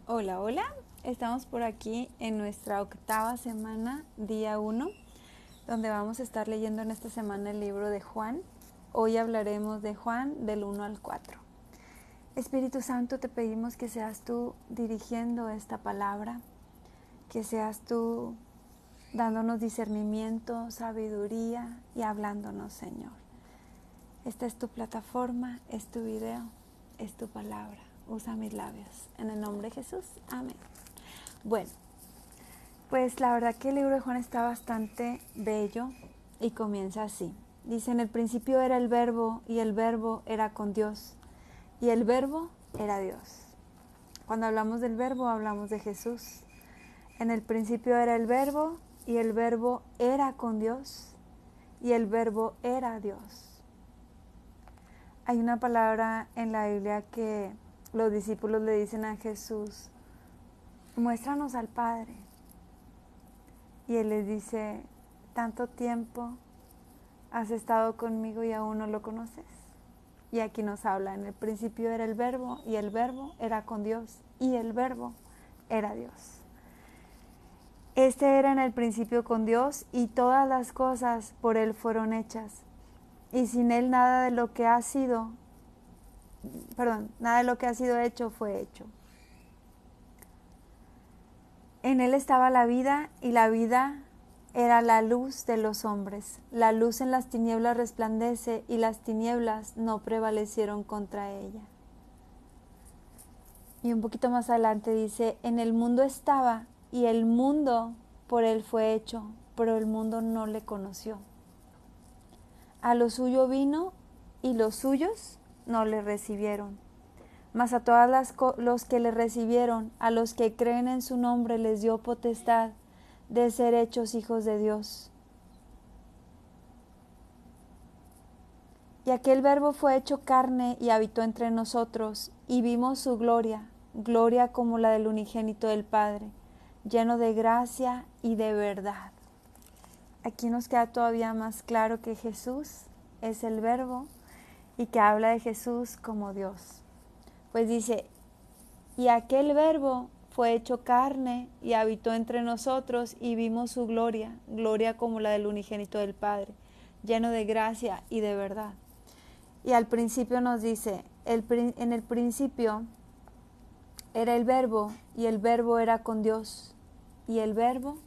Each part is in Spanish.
Hola, hola. Estamos por aquí en nuestra octava semana, día 1, donde vamos a estar leyendo en esta semana el libro de Juan. Hoy hablaremos de Juan del 1 al 4. Espíritu Santo, te pedimos que seas tú dirigiendo esta palabra, que seas tú dándonos discernimiento, sabiduría y hablándonos, Señor. Esta es tu plataforma, es tu video, es tu palabra. Usa mis labios. En el nombre de Jesús. Amén. Bueno, pues la verdad que el libro de Juan está bastante bello y comienza así. Dice, en el principio era el verbo y el verbo era con Dios y el verbo era Dios. Cuando hablamos del verbo hablamos de Jesús. En el principio era el verbo y el verbo era con Dios y el verbo era Dios. Hay una palabra en la Biblia que los discípulos le dicen a Jesús, muéstranos al Padre. Y Él les dice, tanto tiempo has estado conmigo y aún no lo conoces. Y aquí nos habla, en el principio era el verbo y el verbo era con Dios y el verbo era Dios. Este era en el principio con Dios y todas las cosas por Él fueron hechas. Y sin Él nada de lo que ha sido hecho fue hecho. En Él estaba la vida y la vida era la luz de los hombres. La luz en las tinieblas resplandece y las tinieblas no prevalecieron contra ella. Y un poquito más adelante dice, en el mundo estaba y el mundo por Él fue hecho, pero el mundo no le conoció. A lo suyo vino y los suyos no le recibieron. Mas a todos los que le recibieron, a los que creen en su nombre, les dio potestad de ser hechos hijos de Dios. Y aquel verbo fue hecho carne y habitó entre nosotros, y vimos su gloria, gloria como la del unigénito del Padre, lleno de gracia y de verdad. Aquí nos queda todavía más claro que Jesús es el verbo y que habla de Jesús como Dios. Pues dice, y aquel verbo fue hecho carne y habitó entre nosotros y vimos su gloria, gloria como la del unigénito del Padre, lleno de gracia y de verdad. Y al principio nos dice, en el principio era el verbo y el verbo era con Dios y el verbo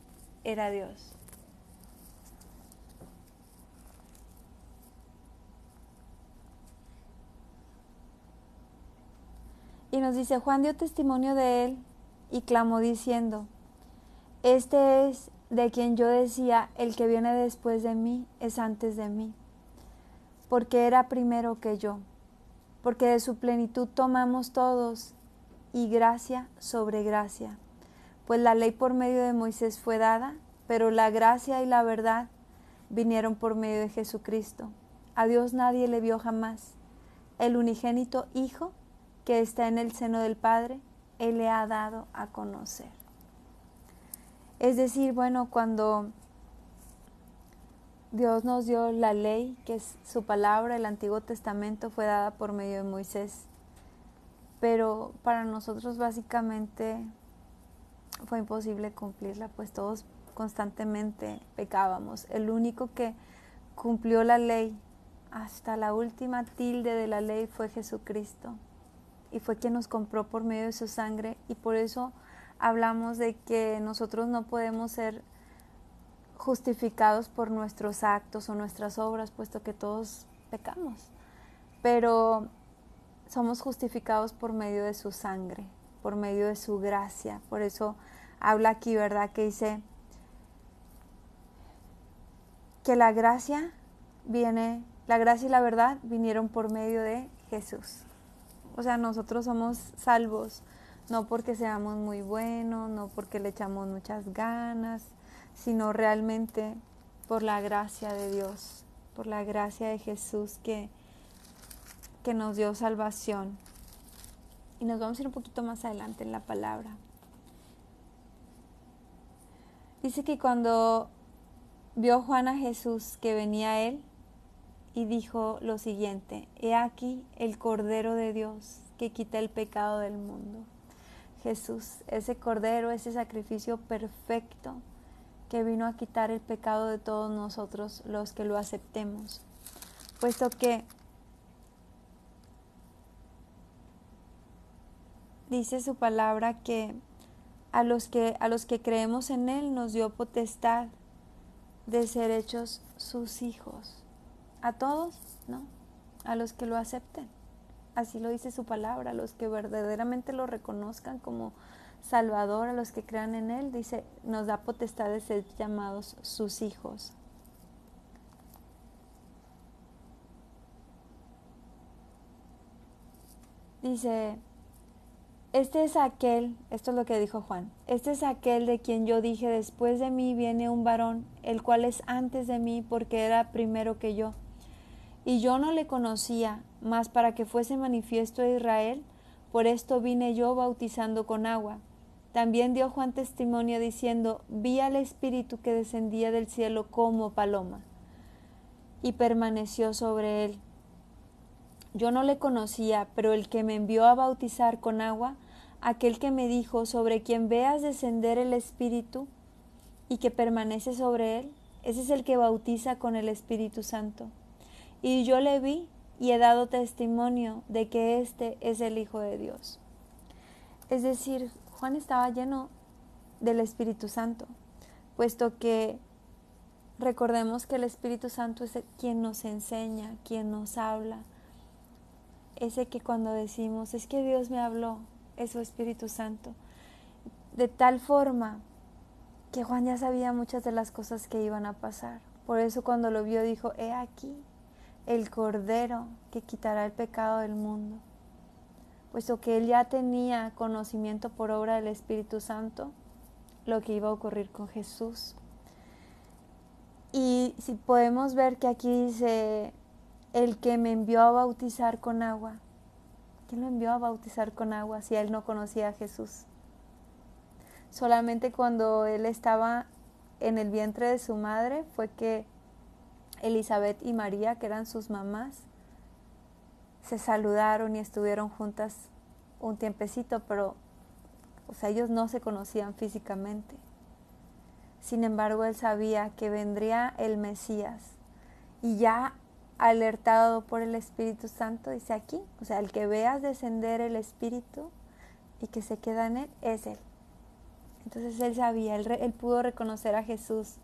era Dios. Y nos dice, Juan dio testimonio de él y clamó diciendo, este es de quien yo decía, el que viene después de mí es antes de mí, porque era primero que yo, porque de su plenitud tomamos todos y gracia sobre gracia. Pues la ley por medio de Moisés fue dada, pero la gracia y la verdad vinieron por medio de Jesucristo. A Dios nadie le vio jamás. El unigénito Hijo que está en el seno del Padre, Él le ha dado a conocer. Es decir, bueno, cuando Dios nos dio la ley, que es su palabra, el Antiguo Testamento fue dada por medio de Moisés. Pero para nosotros básicamente fue imposible cumplirla, pues todos constantemente pecábamos. El único que cumplió la ley hasta la última tilde de la ley fue Jesucristo, y fue quien nos compró por medio de su sangre, y por eso hablamos de que nosotros no podemos ser justificados por nuestros actos o nuestras obras, puesto que todos pecamos, pero somos justificados por medio de su sangre, por medio de su gracia. Por eso habla aquí, ¿verdad?, que dice que la gracia y la verdad vinieron por medio de Jesús. O sea, nosotros somos salvos, no porque seamos muy buenos, no porque le echamos muchas ganas, sino realmente por la gracia de Dios, por la gracia de Jesús que nos dio salvación. Y nos vamos a ir un poquito más adelante en la palabra. Dice que cuando vio Juan a Jesús que venía a él, y dijo lo siguiente, he aquí el Cordero de Dios que quita el pecado del mundo. Jesús, ese cordero, ese sacrificio perfecto que vino a quitar el pecado de todos nosotros los que lo aceptemos, puesto que dice su palabra que a los que creemos en Él nos dio potestad de ser hechos sus hijos. A todos, ¿no? A los que lo acepten. Así lo dice su palabra, a los que verdaderamente lo reconozcan como Salvador, a los que crean en Él, dice, nos da potestad de ser llamados sus hijos. Dice, este es aquel, esto es lo que dijo Juan, este es aquel de quien yo dije, después de mí viene un varón, el cual es antes de mí, porque era primero que yo. Y yo no le conocía, mas para que fuese manifiesto a Israel, por esto vine yo bautizando con agua. También dio Juan testimonio diciendo, vi al Espíritu que descendía del cielo como paloma, y permaneció sobre él. Yo no le conocía, pero el que me envió a bautizar con agua, aquel que me dijo, sobre quien veas descender el Espíritu y que permanece sobre él, ese es el que bautiza con el Espíritu Santo. Y yo le vi y he dado testimonio de que este es el Hijo de Dios. Es decir, Juan estaba lleno del Espíritu Santo, puesto que recordemos que el Espíritu Santo es quien nos enseña, quien nos habla. Ese que cuando decimos, es que Dios me habló, es su Espíritu Santo. De tal forma que Juan ya sabía muchas de las cosas que iban a pasar. Por eso cuando lo vio dijo, he aquí el Cordero que quitará el pecado del mundo. Puesto que él ya tenía conocimiento por obra del Espíritu Santo, lo que iba a ocurrir con Jesús. Y si podemos ver que aquí dice, el que me envió a bautizar con agua. ¿Quién lo envió a bautizar con agua si él no conocía a Jesús? Solamente cuando él estaba en el vientre de su madre fue que Elizabeth y María, que eran sus mamás, se saludaron y estuvieron juntas un tiempecito, pero ellos no se conocían físicamente. Sin embargo, él sabía que vendría el Mesías y ya alertado por el Espíritu Santo, dice aquí, el que veas descender el Espíritu y que se queda en él, es él. Entonces él sabía, él pudo reconocer a Jesús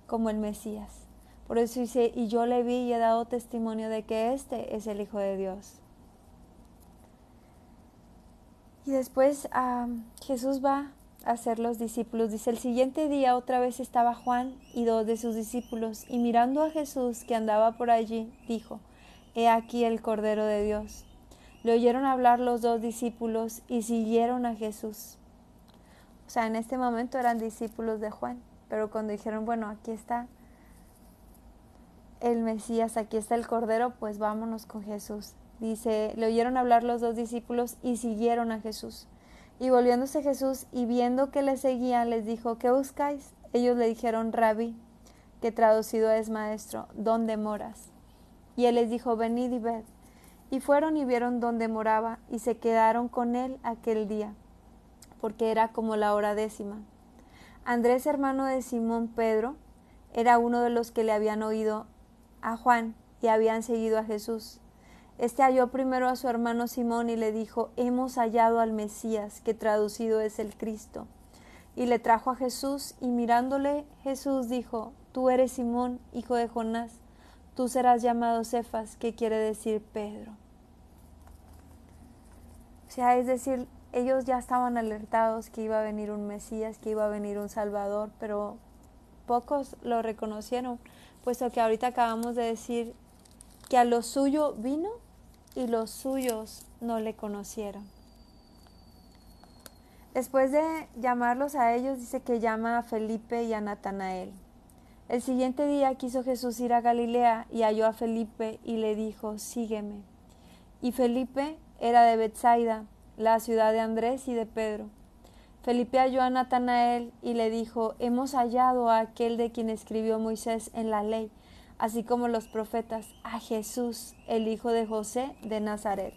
como el Mesías. Por eso dice, y yo le vi y he dado testimonio de que este es el Hijo de Dios. Y después Jesús va a hacer los discípulos. Dice, el siguiente día otra vez estaba Juan y 2 de sus discípulos, y mirando a Jesús que andaba por allí, dijo, he aquí el Cordero de Dios. Le oyeron hablar los 2 discípulos y siguieron a Jesús. En este momento eran discípulos de Juan, pero cuando dijeron, bueno, aquí está el Mesías, aquí está el Cordero, pues vámonos con Jesús. Dice, le oyeron hablar los 2 discípulos y siguieron a Jesús. Y volviéndose Jesús y viendo que le seguían, les dijo, ¿qué buscáis? Ellos le dijeron, Rabí, que traducido es maestro, ¿dónde moras? Y él les dijo, venid y ved. Y fueron y vieron dónde moraba, y se quedaron con él aquel día, porque era como la hora 10:00. Andrés, hermano de Simón Pedro, era uno de los que le habían oído a Juan y habían seguido a Jesús. Este halló primero a su hermano Simón y le dijo, hemos hallado al Mesías, que traducido es el Cristo. Y le trajo a Jesús, y mirándole Jesús dijo, tú eres Simón, hijo de Jonás, tú serás llamado Cefas, que quiere decir Pedro. Es decir, ellos ya estaban alertados que iba a venir un Mesías, que iba a venir un Salvador, pero pocos lo reconocieron, puesto que ahorita acabamos de decir que a lo suyo vino y los suyos no le conocieron. Después de llamarlos a ellos, dice que llama a Felipe y a Natanael. El siguiente día quiso Jesús ir a Galilea y halló a Felipe y le dijo, sígueme. Y Felipe era de Betsaida, la ciudad de Andrés y de Pedro. Felipe halló a Natanael y le dijo, hemos hallado a aquel de quien escribió Moisés en la ley, así como los profetas, a Jesús, el hijo de José de Nazaret.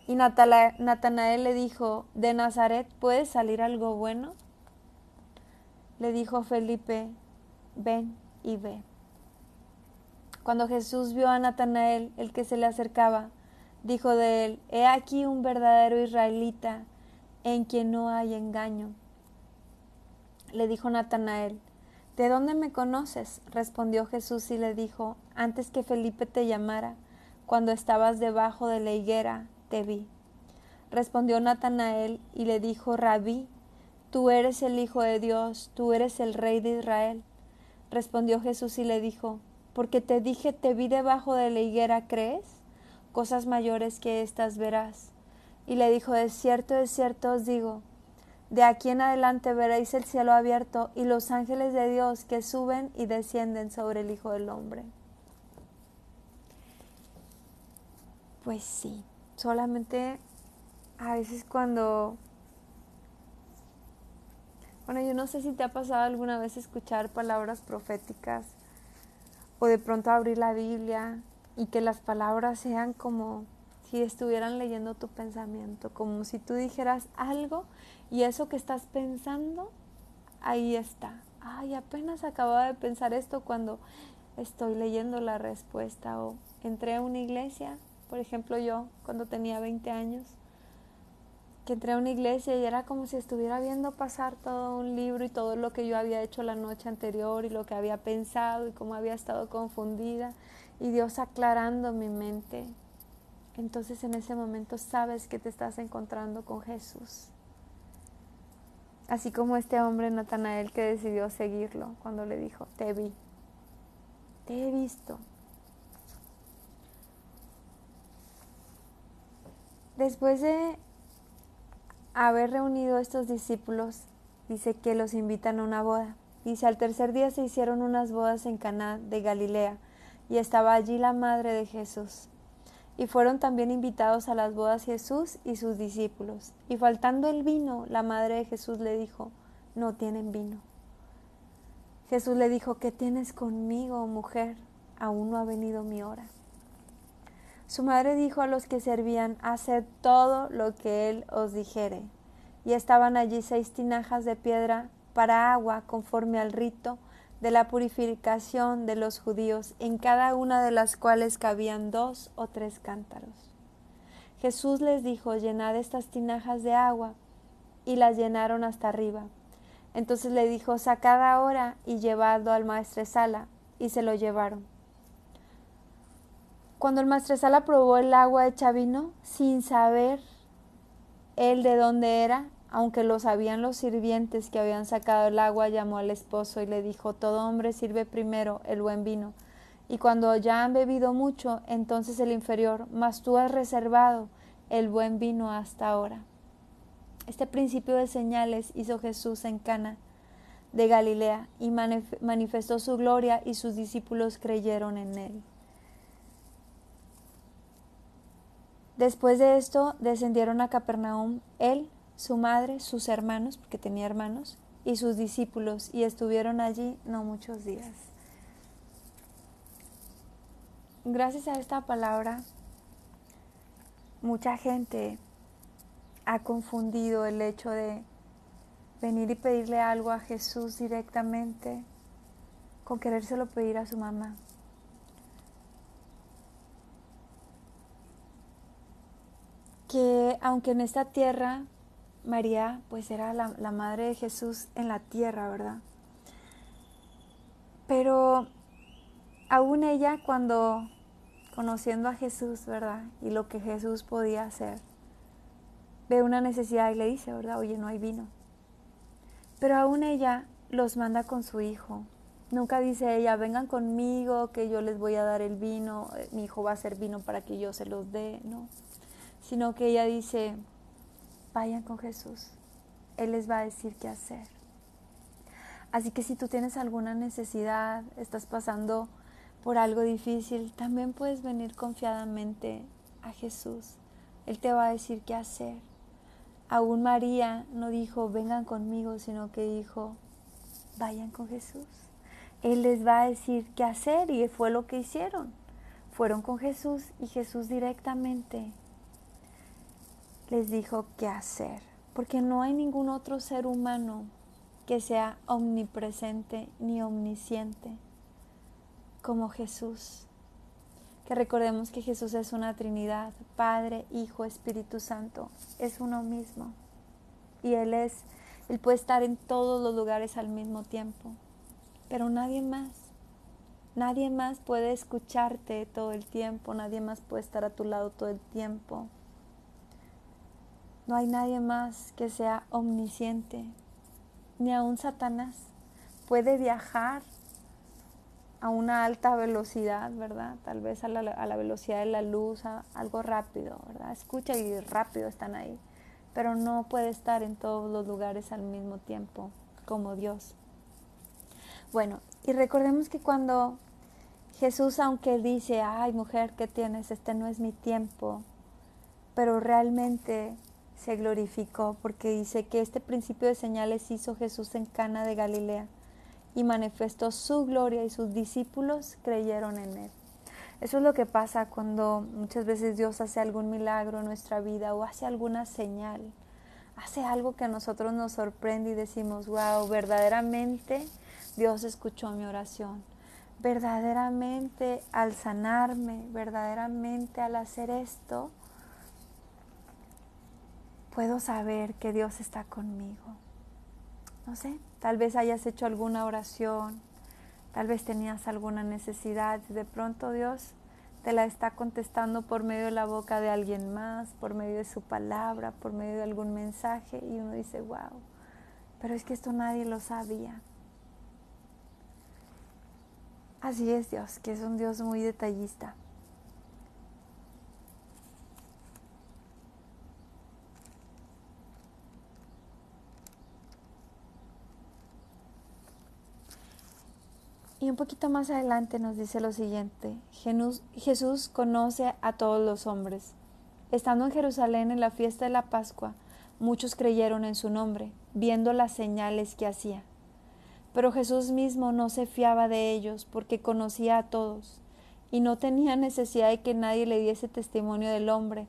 Y Natanael le dijo, ¿de Nazaret puede salir algo bueno? Le dijo Felipe, ven y ve. Cuando Jesús vio a Natanael, el que se le acercaba, dijo de él, he aquí un verdadero israelita, en quien no hay engaño. Le dijo Natanael, ¿de dónde me conoces? Respondió Jesús y le dijo, antes que Felipe te llamara, cuando estabas debajo de la higuera, te vi. Respondió Natanael y le dijo, Rabí, tú eres el Hijo de Dios, tú eres el Rey de Israel. Respondió Jesús y le dijo, porque te dije, te vi debajo de la higuera, ¿crees? Cosas mayores que estas verás. Y le dijo, de cierto os digo, de aquí en adelante veréis el cielo abierto y los ángeles de Dios que suben y descienden sobre el Hijo del Hombre. Pues sí, solamente a veces cuando... Bueno, yo no sé si te ha pasado alguna vez escuchar palabras proféticas o de pronto abrir la Biblia y que las palabras sean como si estuvieran leyendo tu pensamiento, como si tú dijeras algo y eso que estás pensando, ahí está. Ay, apenas acababa de pensar esto cuando estoy leyendo la respuesta. O entré a una iglesia, por ejemplo yo, cuando tenía 20 años, que entré a una iglesia y era como si estuviera viendo pasar todo un libro y todo lo que yo había hecho la noche anterior y lo que había pensado y cómo había estado confundida y Dios aclarando mi mente. Entonces en ese momento sabes que te estás encontrando con Jesús. Así como este hombre Natanael que decidió seguirlo cuando le dijo, te vi, te he visto. Después de haber reunido a estos discípulos, dice que los invitan a una boda. Dice, al tercer día se hicieron unas bodas en Caná de Galilea, y estaba allí la madre de Jesús. Y fueron también invitados a las bodas Jesús y sus discípulos. Y faltando el vino, la madre de Jesús le dijo, no tienen vino. Jesús le dijo, ¿qué tienes conmigo, mujer? Aún no ha venido mi hora. Su madre dijo a los que servían, haced todo lo que él os dijere. Y estaban allí 6 tinajas de piedra para agua, conforme al rito de la purificación de los judíos, en cada una de las cuales cabían 2 o 3 cántaros. Jesús les dijo, llenad estas tinajas de agua, y las llenaron hasta arriba. Entonces le dijo, sacad ahora y llevadlo al maestresala, y se lo llevaron. Cuando el maestresala probó el agua hecha vino, sin saber él de dónde era, aunque lo sabían los sirvientes que habían sacado el agua, llamó al esposo y le dijo, todo hombre sirve primero el buen vino, y cuando ya han bebido mucho, entonces el inferior, mas tú has reservado el buen vino hasta ahora. Este principio de señales hizo Jesús en Cana de Galilea, y manifestó su gloria, y sus discípulos creyeron en él. Después de esto descendieron a Capernaum él, su madre, sus hermanos, porque tenía hermanos, y sus discípulos, y estuvieron allí no muchos días. Gracias a esta palabra, mucha gente ha confundido el hecho de venir y pedirle algo a Jesús directamente con querérselo pedir a su mamá. Que aunque en esta tierra María pues era la madre de Jesús en la tierra, ¿verdad? Pero aún ella, cuando conociendo a Jesús, ¿verdad? Y lo que Jesús podía hacer, ve una necesidad y le dice, ¿verdad? Oye, no hay vino. Pero aún ella los manda con su hijo. Nunca dice ella, vengan conmigo que yo les voy a dar el vino, mi hijo va a hacer vino para que yo se los dé, no. Sino que ella dice, vayan con Jesús, Él les va a decir qué hacer. Así que si tú tienes alguna necesidad, estás pasando por algo difícil, también puedes venir confiadamente a Jesús. Él te va a decir qué hacer. Aún María no dijo, vengan conmigo, sino que dijo, vayan con Jesús. Él les va a decir qué hacer, y fue lo que hicieron. Fueron con Jesús y Jesús directamente les dijo qué hacer, porque no hay ningún otro ser humano que sea omnipresente ni omnisciente como Jesús. Que recordemos que Jesús es una Trinidad, Padre, Hijo, Espíritu Santo, es uno mismo. Y Él puede estar en todos los lugares al mismo tiempo, pero nadie más puede escucharte todo el tiempo, nadie más puede estar a tu lado todo el tiempo. No hay nadie más que sea omnisciente, ni aun Satanás puede viajar a una alta velocidad, ¿verdad? Tal vez a la velocidad de la luz, algo rápido, ¿verdad? Escucha y rápido están ahí, pero no puede estar en todos los lugares al mismo tiempo como Dios. Bueno, y recordemos que cuando Jesús, aunque dice, ay mujer, ¿qué tienes? Este no es mi tiempo, pero realmente se glorificó porque dice que este principio de señales hizo Jesús en Cana de Galilea y manifestó su gloria y sus discípulos creyeron en él. Eso es lo que pasa cuando muchas veces Dios hace algún milagro en nuestra vida o hace alguna señal, hace algo que a nosotros nos sorprende y decimos, wow, verdaderamente Dios escuchó mi oración. Verdaderamente al sanarme, verdaderamente al hacer esto, puedo saber que Dios está conmigo. No sé, tal vez hayas hecho alguna oración, tal vez tenías alguna necesidad y de pronto Dios te la está contestando por medio de la boca de alguien más, por medio de su palabra, por medio de algún mensaje y uno dice, wow, pero es que esto nadie lo sabía. Así es Dios, que es un Dios muy detallista. Y un poquito más adelante nos dice lo siguiente, Jesús conoce a todos los hombres. Estando en Jerusalén en la fiesta de la Pascua, muchos creyeron en su nombre, viendo las señales que hacía. Pero Jesús mismo no se fiaba de ellos porque conocía a todos y no tenía necesidad de que nadie le diese testimonio del hombre,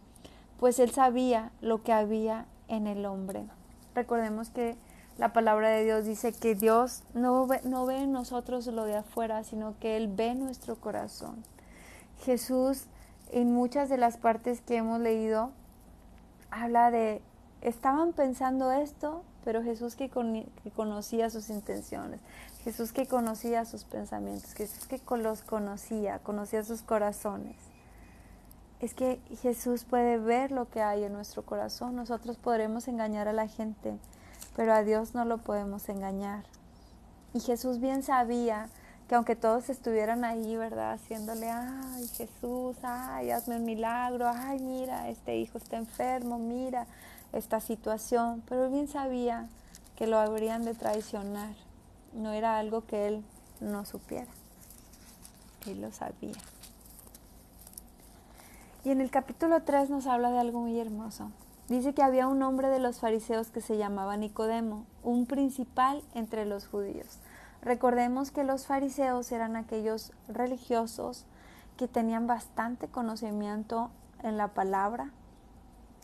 pues él sabía lo que había en el hombre. Recordemos que la palabra de Dios dice que Dios no ve en nosotros lo de afuera, sino que Él ve nuestro corazón. Jesús, en muchas de las partes que hemos leído, habla de, estaban pensando esto, pero Jesús que conocía sus intenciones, Jesús que conocía sus pensamientos, Jesús que los conocía sus corazones. Es que Jesús puede ver lo que hay en nuestro corazón. Nosotros podremos engañar a la gente, pero a Dios no lo podemos engañar. Y Jesús bien sabía que aunque todos estuvieran ahí, ¿verdad? Haciéndole, ay Jesús, ay, hazme un milagro, ay mira, este hijo está enfermo, mira esta situación. Pero él bien sabía que lo habrían de traicionar. No era algo que él no supiera. Él lo sabía. Y en el capítulo 3 nos habla de algo muy hermoso. Dice que había un hombre de los fariseos que se llamaba Nicodemo, un principal entre los judíos. Recordemos que los fariseos eran aquellos religiosos que tenían bastante conocimiento en la palabra.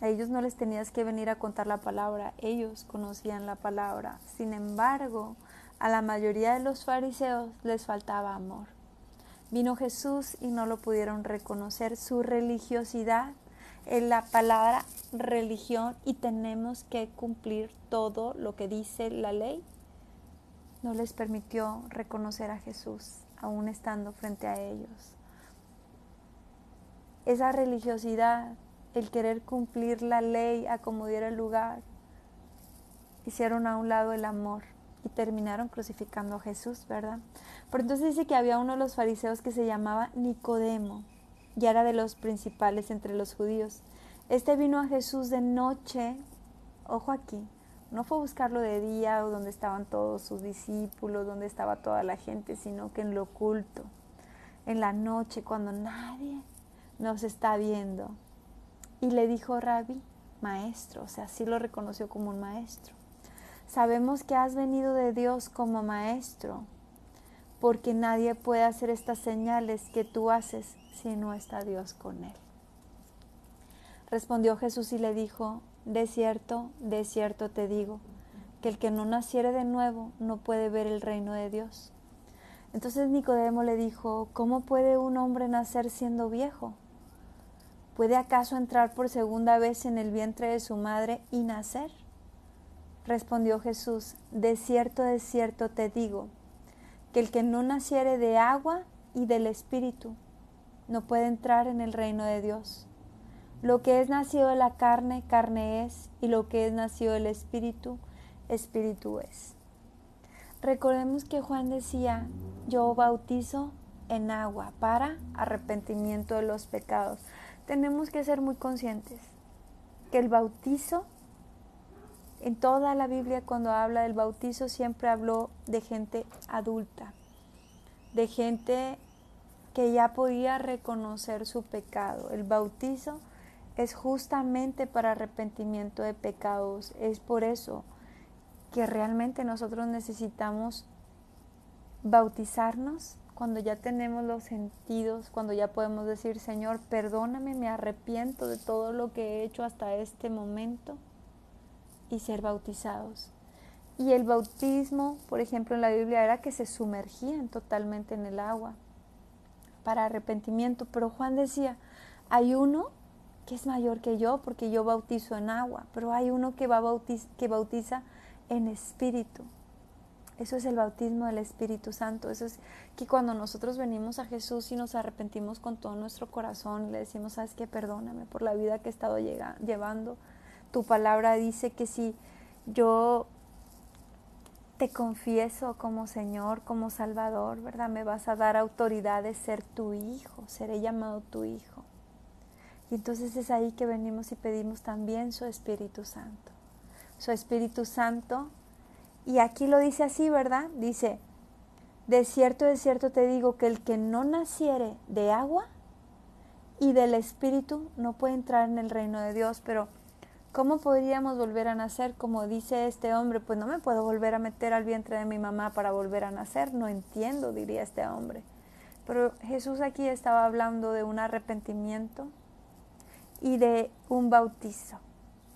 A ellos no les tenías que venir a contar la palabra, ellos conocían la palabra. Sin embargo, a la mayoría de los fariseos les faltaba amor. Vino Jesús y no lo pudieron reconocer, su religiosidad, en la palabra religión y tenemos que cumplir todo lo que dice la ley, no les permitió reconocer a Jesús, aún estando frente a ellos. Esa religiosidad, el querer cumplir la ley a como diera el lugar, hicieron a un lado el amor y terminaron crucificando a Jesús, ¿verdad? Pero entonces dice que había uno de los fariseos que se llamaba Nicodemo, y era de los principales entre los judíos. Este vino a Jesús de noche, ojo aquí, no fue a buscarlo de día o donde estaban todos sus discípulos, donde estaba toda la gente, sino que en lo oculto, en la noche, cuando nadie nos está viendo. Y le dijo, Rabí, maestro, o sea, sí lo reconoció como un maestro. Sabemos que has venido de Dios como maestro, porque nadie puede hacer estas señales que tú haces si no está Dios con él. Respondió Jesús y le dijo, de cierto te digo, que el que no naciere de nuevo no puede ver el reino de Dios. Entonces Nicodemo le dijo, ¿cómo puede un hombre nacer siendo viejo? ¿Puede acaso entrar por segunda vez en el vientre de su madre y nacer? Respondió Jesús, de cierto te digo, que el que no naciere de agua y del Espíritu no puede entrar en el reino de Dios. Lo que es nacido de la carne, carne es, y lo que es nacido del Espíritu, Espíritu es. Recordemos que Juan decía, yo bautizo en agua para arrepentimiento de los pecados. Tenemos que ser muy conscientes que el bautizo, en toda la Biblia cuando habla del bautizo siempre habló de gente adulta, de gente que ya podía reconocer su pecado. El bautizo es justamente para arrepentimiento de pecados. Es por eso que realmente nosotros necesitamos bautizarnos cuando ya tenemos los sentidos, cuando ya podemos decir, Señor, perdóname, me arrepiento de todo lo que he hecho hasta este momento, y ser bautizados. Y el bautismo, por ejemplo, en la Biblia era que se sumergían totalmente en el agua para arrepentimiento, pero Juan decía, hay uno que es mayor que yo porque yo bautizo en agua, pero hay uno que bautiza en espíritu. Eso es el bautismo del Espíritu Santo. Eso es que cuando nosotros venimos a Jesús y nos arrepentimos con todo nuestro corazón, le decimos, ¿sabes qué? Perdóname por la vida que he estado llevando. Tu palabra dice que si yo te confieso como Señor, como Salvador, ¿verdad? Me vas a dar autoridad de ser tu hijo, seré llamado tu hijo. Y entonces es ahí que venimos y pedimos también su Espíritu Santo. Su Espíritu Santo. Y aquí lo dice así, ¿verdad? Dice, de cierto te digo que el que no naciere de agua y del Espíritu no puede entrar en el reino de Dios. Pero, ¿cómo podríamos volver a nacer? Como dice este hombre, pues no me puedo volver a meter al vientre de mi mamá para volver a nacer. No entiendo, diría este hombre. Pero Jesús aquí estaba hablando de un arrepentimiento y de un bautizo.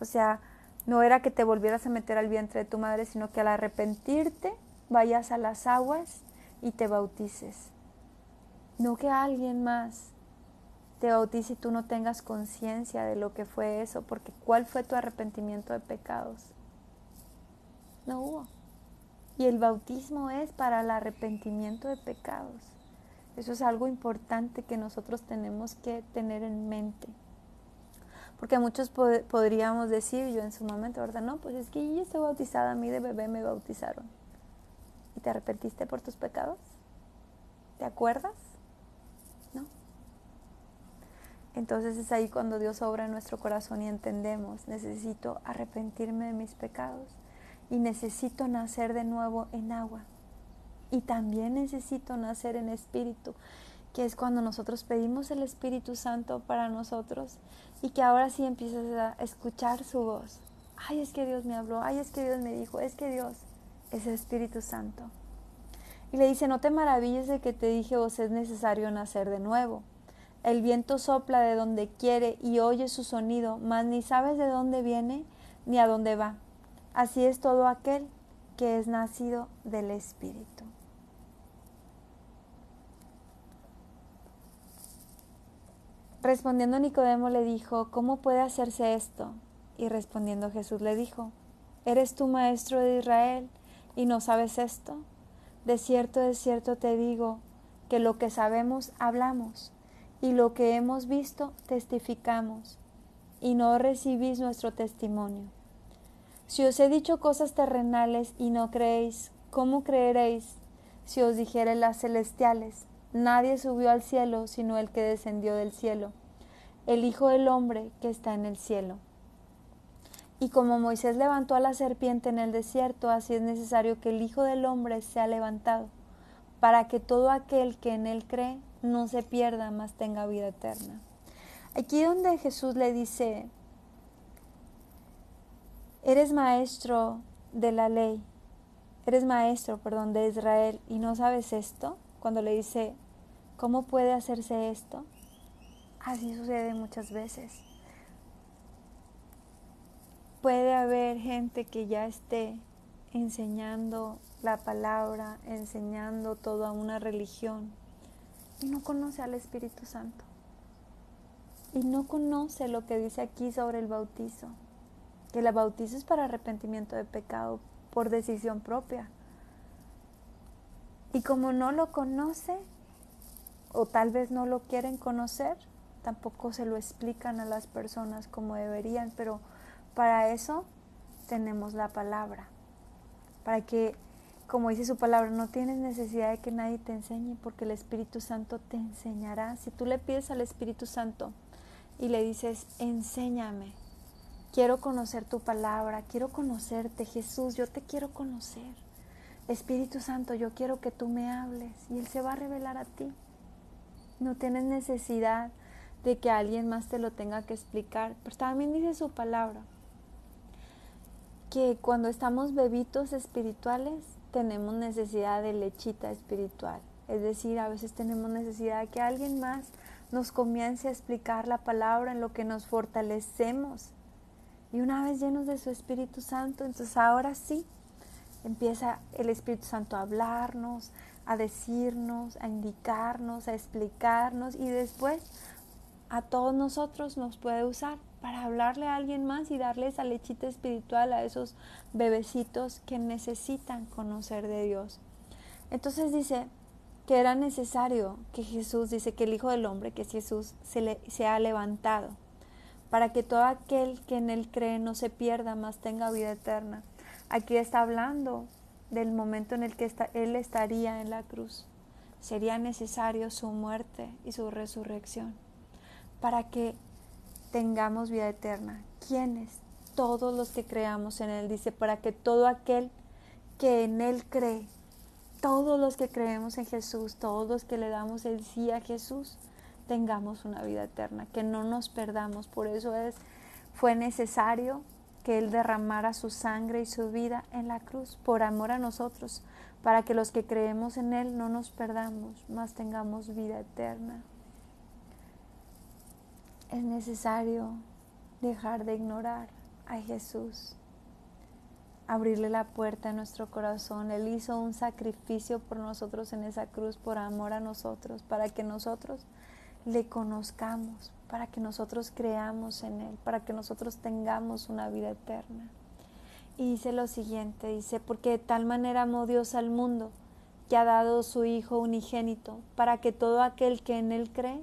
O sea, no era que te volvieras a meter al vientre de tu madre, sino que al arrepentirte vayas a las aguas y te bautices. No que alguien más te bautice y tú no tengas conciencia de lo que fue eso, porque ¿cuál fue tu arrepentimiento de pecados? No hubo. Y el bautismo es para el arrepentimiento de pecados. Eso es algo importante que nosotros tenemos que tener en mente. Porque muchos podríamos decir, yo en su momento, ¿verdad? No, pues es que yo ya estoy bautizada, a mí de bebé me bautizaron. ¿Y te arrepentiste por tus pecados? ¿Te acuerdas? ¿No? Entonces es ahí cuando Dios obra en nuestro corazón y entendemos, necesito arrepentirme de mis pecados y necesito nacer de nuevo en agua. Y también necesito nacer en espíritu, que es cuando nosotros pedimos el Espíritu Santo para nosotros y que ahora sí empiezas a escuchar su voz. Ay, es que Dios me habló, ay, es que Dios me dijo, es que Dios es el Espíritu Santo. Y le dice, no te maravilles de que te dije, os es necesario nacer de nuevo. El viento sopla de donde quiere y oyes su sonido, mas ni sabes de dónde viene ni a dónde va. Así es todo aquel que es nacido del Espíritu. Respondiendo Nicodemo le dijo, ¿cómo puede hacerse esto? Y respondiendo Jesús le dijo, ¿eres tú maestro de Israel y no sabes esto? De cierto te digo, que lo que sabemos hablamos, y lo que hemos visto testificamos, y no recibís nuestro testimonio. Si os he dicho cosas terrenales y no creéis, ¿cómo creeréis si os dijere las celestiales? Nadie subió al cielo sino el que descendió del cielo, el Hijo del Hombre que está en el cielo. Y como Moisés levantó a la serpiente en el desierto, así es necesario que el Hijo del Hombre sea levantado, para que todo aquel que en él cree no se pierda, mas tenga vida eterna. Aquí donde Jesús le dice, eres maestro de la ley, de Israel, y no sabes esto, cuando le dice, ¿cómo puede hacerse esto? Así sucede muchas veces. puede haber gente que ya esté enseñando la palabra, enseñando toda una religión y no conoce al Espíritu Santo. Y no conoce lo que dice aquí sobre el bautizo, que el bautizo es para arrepentimiento de pecado por decisión propia. Y como no lo conoce, o tal vez no lo quieren conocer, tampoco se lo explican a las personas como deberían, pero para eso tenemos la palabra, para que, como dice su palabra, no tienes necesidad de que nadie te enseñe, porque el Espíritu Santo te enseñará. Si tú le pides al Espíritu Santo y le dices, enséñame, quiero conocer tu palabra, quiero conocerte, Jesús, yo te quiero conocer. Espíritu Santo, yo quiero que tú me hables, y Él se va a revelar a ti. No tienes necesidad de que alguien más te lo tenga que explicar. Pero también dice su palabra que cuando estamos bebitos espirituales tenemos necesidad de lechita espiritual. Es decir, a veces tenemos necesidad de que alguien más nos comience a explicar la palabra, en lo que nos fortalecemos. Y una vez llenos de su Espíritu Santo, entonces ahora sí empieza el Espíritu Santo a hablarnos, a decirnos, a indicarnos, a explicarnos, y después a todos nosotros nos puede usar para hablarle a alguien más y darle esa lechita espiritual a esos bebecitos que necesitan conocer de Dios. Entonces dice que era necesario que Jesús, dice que el Hijo del Hombre, que es Jesús, se ha levantado, para que todo aquel que en Él cree no se pierda, mas tenga vida eterna. Aquí está hablando del momento en el que Él estaría en la cruz. Sería necesario su muerte y su resurrección para que tengamos vida eterna. ¿Quiénes? Todos los que creamos en Él. Dice, para que todo aquel que en Él cree, todos los que creemos en Jesús, todos los que le damos el sí a Jesús, tengamos una vida eterna, que no nos perdamos. Por eso fue necesario que Él derramara su sangre y su vida en la cruz, por amor a nosotros, para que los que creemos en Él no nos perdamos, mas tengamos vida eterna. Es necesario dejar de ignorar a Jesús, abrirle la puerta a nuestro corazón. Él hizo un sacrificio por nosotros en esa cruz, por amor a nosotros, para que nosotros le conozcamos, para que nosotros creamos en Él, para que nosotros tengamos una vida eterna. Y dice lo siguiente, dice, porque de tal manera amó Dios al mundo, que ha dado su Hijo unigénito, para que todo aquel que en Él cree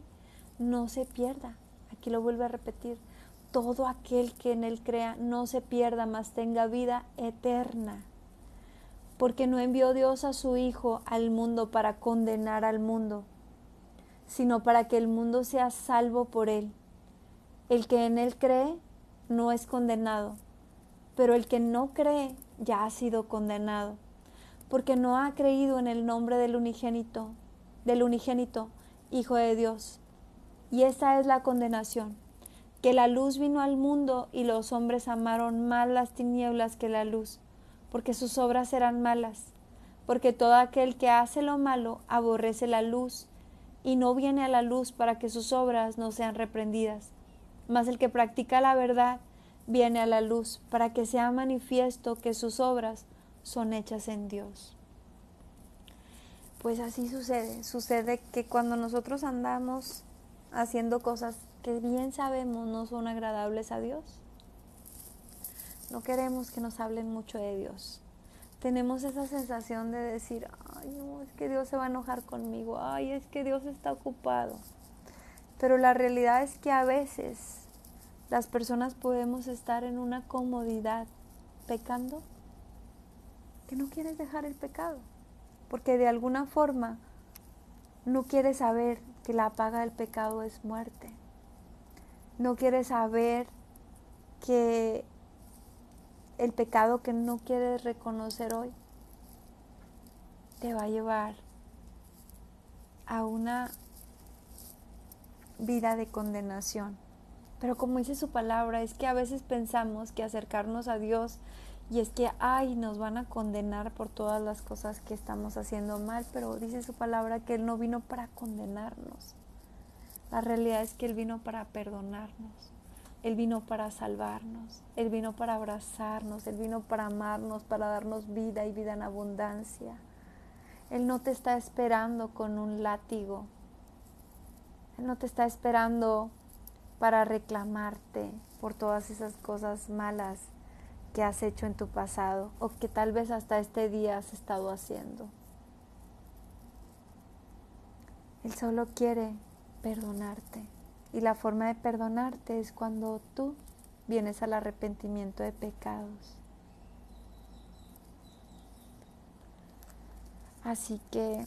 no se pierda. Aquí lo vuelve a repetir, todo aquel que en Él crea no se pierda, mas tenga vida eterna. Porque no envió Dios a su Hijo al mundo para condenar al mundo, sino para que el mundo sea salvo por Él. El que en Él cree no es condenado, pero el que no cree ya ha sido condenado, porque no ha creído en el nombre del unigénito Hijo de Dios. Y esta es la condenación, que la luz vino al mundo y los hombres amaron más las tinieblas que la luz, porque sus obras eran malas. Porque todo aquel que hace lo malo aborrece la luz y no viene a la luz para que sus obras no sean reprendidas. Mas el que practica la verdad viene a la luz para que sea manifiesto que sus obras son hechas en Dios. Pues así sucede que cuando nosotros andamos haciendo cosas que bien sabemos no son agradables a Dios, no queremos que nos hablen mucho de Dios. Tenemos esa sensación de decir, ay no, es que Dios se va a enojar conmigo, ay es que Dios está ocupado. Pero la realidad es que a veces las personas podemos estar en una comodidad pecando, que no quieres dejar el pecado, porque de alguna forma no quieres saber que la paga del pecado es muerte. No quieres saber que el pecado que no quieres reconocer hoy te va a llevar a una vida de condenación. Pero como dice su palabra, es que a veces pensamos que acercarnos a Dios y es que, ay, nos van a condenar por todas las cosas que estamos haciendo mal, pero dice su palabra que Él no vino para condenarnos. La realidad es que Él vino para perdonarnos, Él vino para salvarnos, Él vino para abrazarnos, Él vino para amarnos, para darnos vida y vida en abundancia. Él no te está esperando con un látigo. Él no te está esperando para reclamarte por todas esas cosas malas que has hecho en tu pasado o que tal vez hasta este día has estado haciendo. Él solo quiere perdonarte. Y la forma de perdonarte es cuando tú vienes al arrepentimiento de pecados. Así que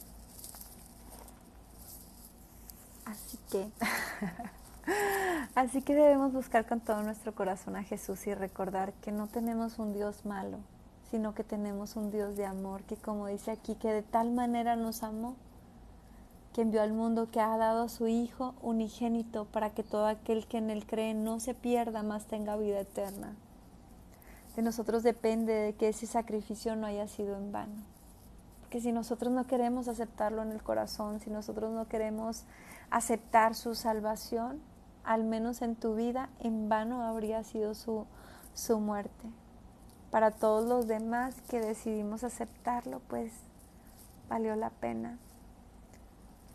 debemos buscar con todo nuestro corazón a Jesús y recordar que no tenemos un Dios malo, sino que tenemos un Dios de amor, que como dice aquí, que de tal manera nos amó, que envió al mundo, que ha dado a su Hijo unigénito para que todo aquel que en Él cree no se pierda, mas tenga vida eterna. De nosotros depende de que ese sacrificio no haya sido en vano. Porque si nosotros no queremos aceptarlo en el corazón, si nosotros no queremos aceptar su salvación, al menos en tu vida, en vano habría sido su muerte. Para todos los demás que decidimos aceptarlo, pues valió la pena.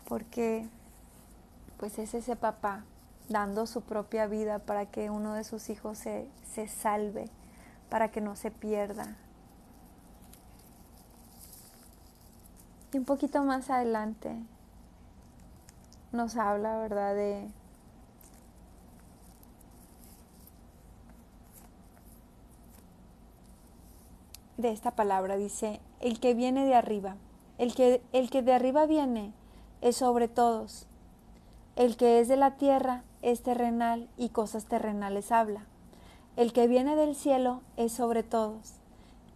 Porque pues es ese papá dando su propia vida para que uno de sus hijos se salve, para que no se pierda. Y un poquito más adelante nos habla, ¿verdad?, de esta palabra. Dice, el que viene de arriba, el que de arriba viene es sobre todos. El que es de la tierra es terrenal y cosas terrenales habla. El que viene del cielo es sobre todos.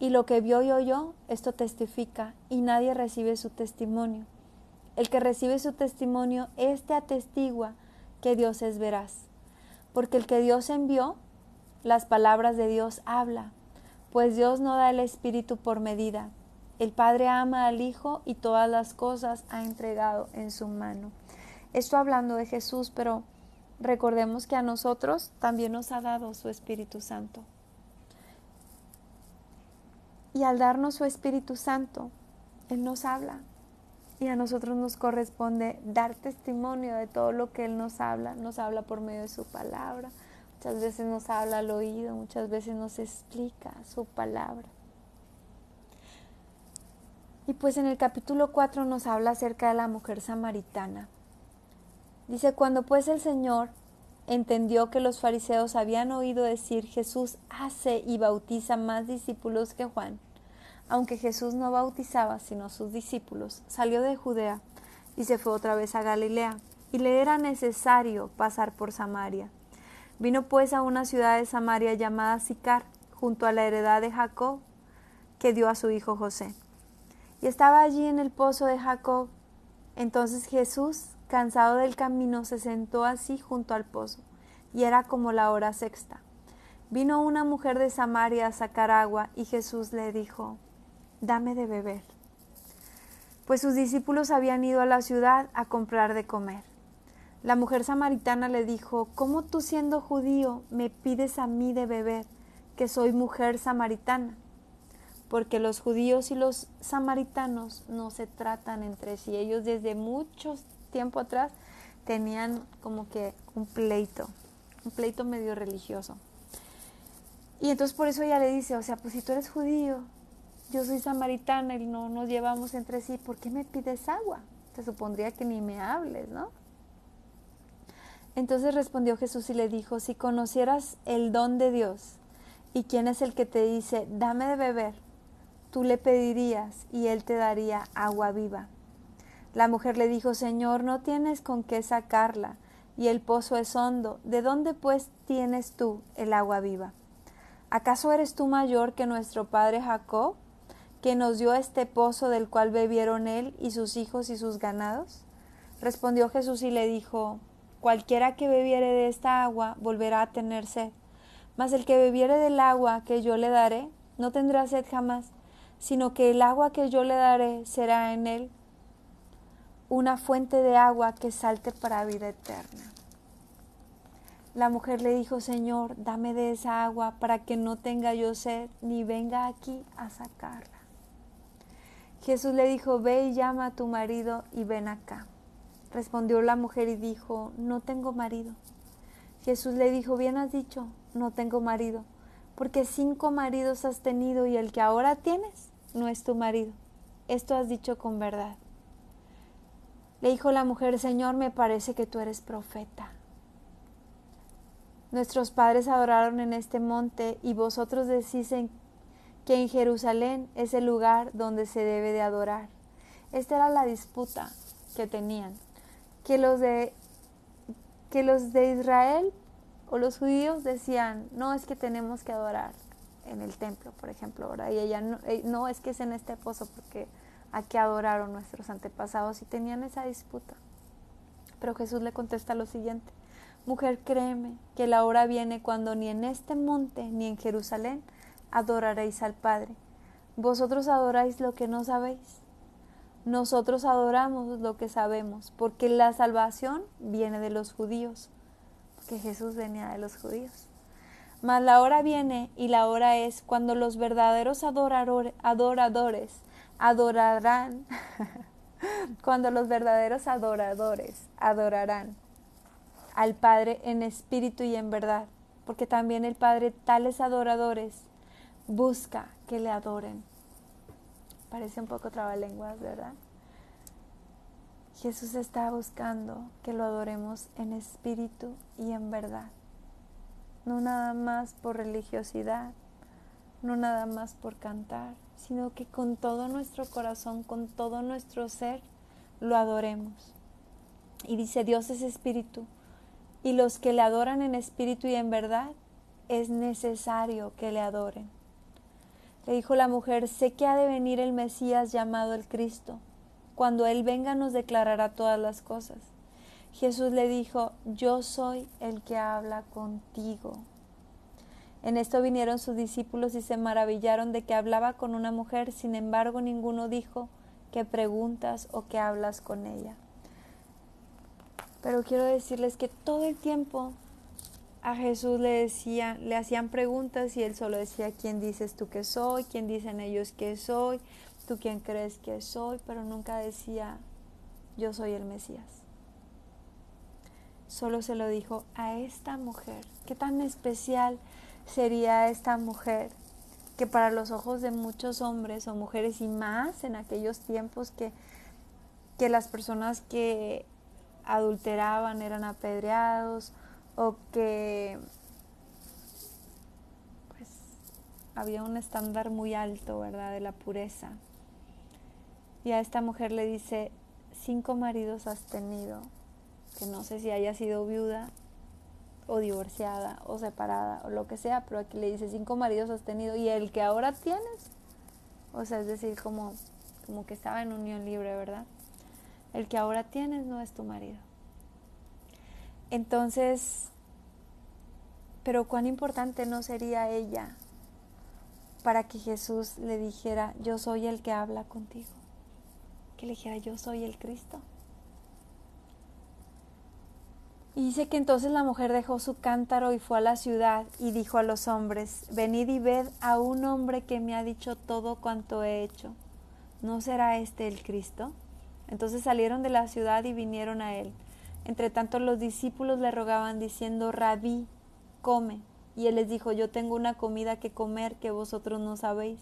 Y lo que vio y oyó, esto testifica, y nadie recibe su testimonio. El que recibe su testimonio, este atestigua que Dios es veraz. Porque el que Dios envió, las palabras de Dios habla, pues Dios no da el Espíritu por medida. El Padre ama al Hijo y todas las cosas ha entregado en su mano. Esto hablando de Jesús, pero recordemos que a nosotros también nos ha dado su Espíritu Santo. Y al darnos su Espíritu Santo, Él nos habla. Y a nosotros nos corresponde dar testimonio de todo lo que Él nos habla por medio de su palabra. Muchas veces nos habla al oído, muchas veces nos explica su palabra. Y pues en el capítulo 4 nos habla acerca de la mujer samaritana. Dice, cuando pues el Señor entendió que los fariseos habían oído decir, Jesús hace y bautiza más discípulos que Juan, aunque Jesús no bautizaba sino sus discípulos, salió de Judea y se fue otra vez a Galilea, y le era necesario pasar por Samaria. Vino pues a una ciudad de Samaria llamada Sicar, junto a la heredad de Jacob, que dio a su hijo José. Y estaba allí en el pozo de Jacob. Entonces Jesús, cansado del camino, se sentó así junto al pozo, y era como la hora sexta. Vino una mujer de Samaria a sacar agua, y Jesús le dijo, dame de beber. Pues sus discípulos habían ido a la ciudad a comprar de comer. La mujer samaritana le dijo, ¿cómo tú siendo judío me pides a mí de beber, que soy mujer samaritana? Porque los judíos y los samaritanos no se tratan entre sí. Ellos desde mucho tiempo atrás tenían como que un pleito medio religioso. Y entonces por eso ella le dice, o sea, pues si tú eres judío, yo soy samaritana y no nos llevamos entre sí, ¿por qué me pides agua? Te supondría que ni me hables, ¿no? Entonces respondió Jesús y le dijo, si conocieras el don de Dios y quién es el que te dice, dame de beber, tú le pedirías y él te daría agua viva. La mujer le dijo, Señor, no tienes con qué sacarla y el pozo es hondo. ¿De dónde pues tienes tú el agua viva? ¿Acaso eres tú mayor que nuestro padre Jacob, que nos dio este pozo del cual bebieron él y sus hijos y sus ganados? Respondió Jesús y le dijo, cualquiera que bebiere de esta agua volverá a tener sed, mas el que bebiere del agua que yo le daré no tendrá sed jamás, sino que el agua que yo le daré será en él una fuente de agua que salte para vida eterna. La mujer le dijo, Señor, dame de esa agua para que no tenga yo sed, ni venga aquí a sacarla. Jesús le dijo, ve y llama a tu marido y ven acá. Respondió la mujer y dijo, no tengo marido. Jesús le dijo, bien has dicho, no tengo marido, porque 5 maridos has tenido y el que ahora tienes no es tu marido. Esto has dicho con verdad. Le dijo la mujer, Señor, me parece que tú eres profeta. Nuestros padres adoraron en este monte y vosotros decís que en Jerusalén es el lugar donde se debe de adorar. Esta era la disputa que tenían, que los de Israel o los judíos decían, no, es que tenemos que adorar en el templo, por ejemplo, ahora, y ella no, es que es en este pozo porque aquí adoraron nuestros antepasados, y tenían esa disputa. Pero Jesús le contesta lo siguiente, mujer, créeme que la hora viene cuando ni en este monte ni en Jerusalén adoraréis al Padre. Vosotros adoráis lo que no sabéis. Nosotros adoramos lo que sabemos, porque la salvación viene de los judíos, porque Jesús venía de los judíos. Mas la hora viene y la hora es cuando los verdaderos adoradores adorarán, cuando los verdaderos adoradores adorarán al Padre en espíritu y en verdad, porque también el Padre tales adoradores busca que le adoren. Parece un poco trabalenguas, ¿verdad? Jesús está buscando que lo adoremos en espíritu y en verdad. No nada más por religiosidad, no nada más por cantar, sino que con todo nuestro corazón, con todo nuestro ser, lo adoremos. Y dice, Dios es espíritu, y los que le adoran en espíritu y en verdad, es necesario que le adoren. Le dijo la mujer, sé que ha de venir el Mesías llamado el Cristo. Cuando Él venga nos declarará todas las cosas. Jesús le dijo, yo soy el que habla contigo. En esto vinieron sus discípulos y se maravillaron de que hablaba con una mujer, sin embargo ninguno dijo, ¿qué preguntas o qué hablas con ella? Pero quiero decirles que todo el tiempo a Jesús le hacían preguntas y Él solo decía, ¿quién dices tú que soy? ¿Quién dicen ellos que soy? ¿Tú quién crees que soy? Pero nunca decía, yo soy el Mesías. Solo se lo dijo a esta mujer. ¿Qué tan especial sería esta mujer? Que para los ojos de muchos hombres o mujeres, y más en aquellos tiempos que las personas que adulteraban eran apedreados, o que pues había un estándar muy alto, ¿verdad?, de la pureza. Y a esta mujer le dice, 5 maridos has tenido, que no sé si haya sido viuda o divorciada o separada o lo que sea, pero aquí le dice, 5 maridos has tenido y el que ahora tienes, o sea, es decir, como que estaba en unión libre, ¿verdad? El que ahora tienes no es tu marido. Entonces, pero cuán importante no sería ella para que Jesús le dijera, yo soy el que habla contigo, que le dijera, yo soy el Cristo. Y dice que entonces la mujer dejó su cántaro y fue a la ciudad y dijo a los hombres, venid y ved a un hombre que me ha dicho todo cuanto he hecho. ¿No será este el Cristo? Entonces salieron de la ciudad y vinieron a él. Entre tanto los discípulos le rogaban diciendo, Rabí, come. Y él les dijo, yo tengo una comida que comer que vosotros no sabéis.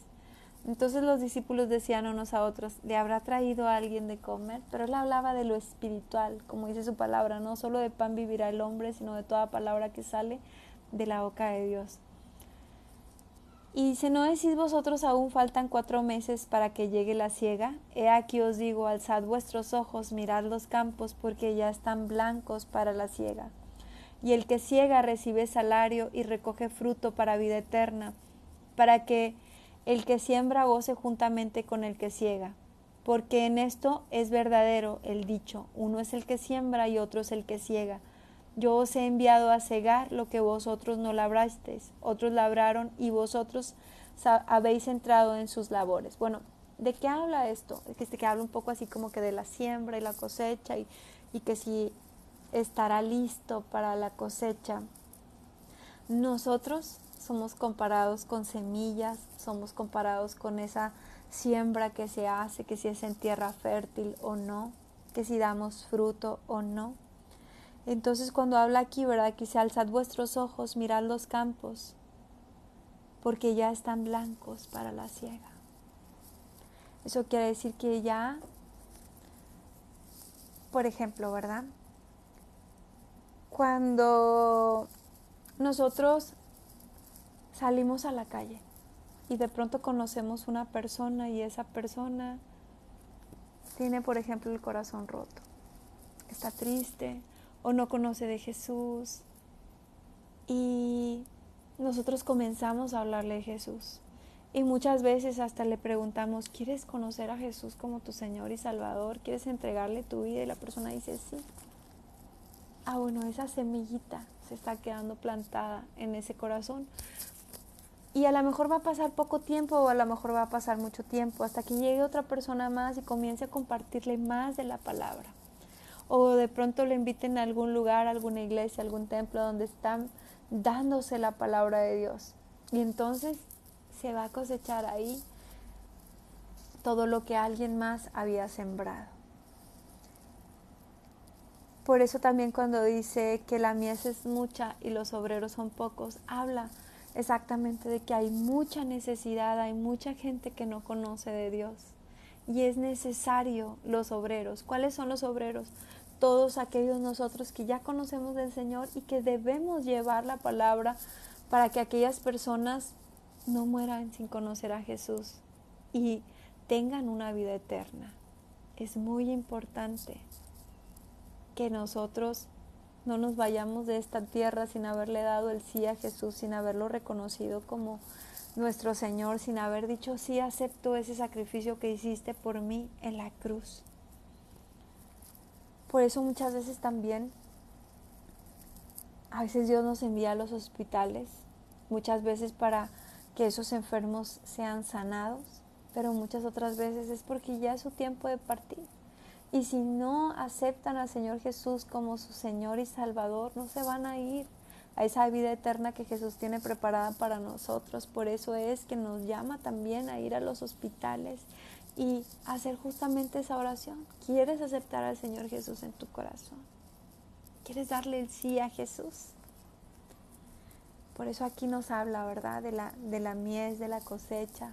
Entonces los discípulos decían unos a otros, ¿le habrá traído a alguien de comer? Pero él hablaba de lo espiritual, como dice su palabra, no solo de pan vivirá el hombre, sino de toda palabra que sale de la boca de Dios. Y dice, ¿no decís vosotros aún faltan 4 meses para que llegue la siega? He aquí os digo, alzad vuestros ojos, mirad los campos, porque ya están blancos para la siega. Y el que siega recibe salario y recoge fruto para vida eterna, para que el que siembra goce juntamente con el que siega. Porque en esto es verdadero el dicho, uno es el que siembra y otro es el que siega. Yo os he enviado a segar lo que vosotros no labrasteis, otros labraron y vosotros habéis entrado en sus labores. Bueno, ¿de qué habla esto? Es que habla un poco así como que de la siembra y la cosecha y que si estará listo para la cosecha. Nosotros somos comparados con semillas, somos comparados con esa siembra que se hace, que si es en tierra fértil o no, que si damos fruto o no. Entonces cuando habla aquí, ¿verdad? Que dice, alzad vuestros ojos, mirad los campos, porque ya están blancos para la siega. Eso quiere decir que ya, por ejemplo, ¿verdad? Cuando nosotros salimos a la calle y de pronto conocemos una persona y esa persona tiene, por ejemplo, el corazón roto, está triste o no conoce de Jesús y nosotros comenzamos a hablarle de Jesús y muchas veces hasta le preguntamos, ¿quieres conocer a Jesús como tu Señor y Salvador? ¿Quieres entregarle tu vida? Y la persona dice sí. Bueno, esa semillita se está quedando plantada en ese corazón. Y a lo mejor va a pasar poco tiempo o a lo mejor va a pasar mucho tiempo hasta que llegue otra persona más y comience a compartirle más de la palabra. O de pronto le inviten a algún lugar, a alguna iglesia, a algún templo donde están dándose la palabra de Dios. Y entonces se va a cosechar ahí todo lo que alguien más había sembrado. Por eso también cuando dice que la mies es mucha y los obreros son pocos, habla exactamente de que hay mucha necesidad, hay mucha gente que no conoce de Dios y es necesario los obreros. ¿Cuáles son los obreros? Todos aquellos nosotros que ya conocemos del Señor y que debemos llevar la palabra para que aquellas personas no mueran sin conocer a Jesús y tengan una vida eterna. Es muy importante que nosotros no nos vayamos de esta tierra sin haberle dado el sí a Jesús, sin haberlo reconocido como nuestro Señor, sin haber dicho sí, acepto ese sacrificio que hiciste por mí en la cruz. Por eso muchas veces también, a veces Dios nos envía a los hospitales, muchas veces para que esos enfermos sean sanados, pero muchas otras veces es porque ya es su tiempo de partir. Y si no aceptan al Señor Jesús como su Señor y Salvador, no se van a ir a esa vida eterna que Jesús tiene preparada para nosotros. Por eso es que nos llama también a ir a los hospitales y hacer justamente esa oración. ¿Quieres aceptar al Señor Jesús en tu corazón? ¿Quieres darle el sí a Jesús? Por eso aquí nos habla, ¿verdad? De la mies, de la cosecha.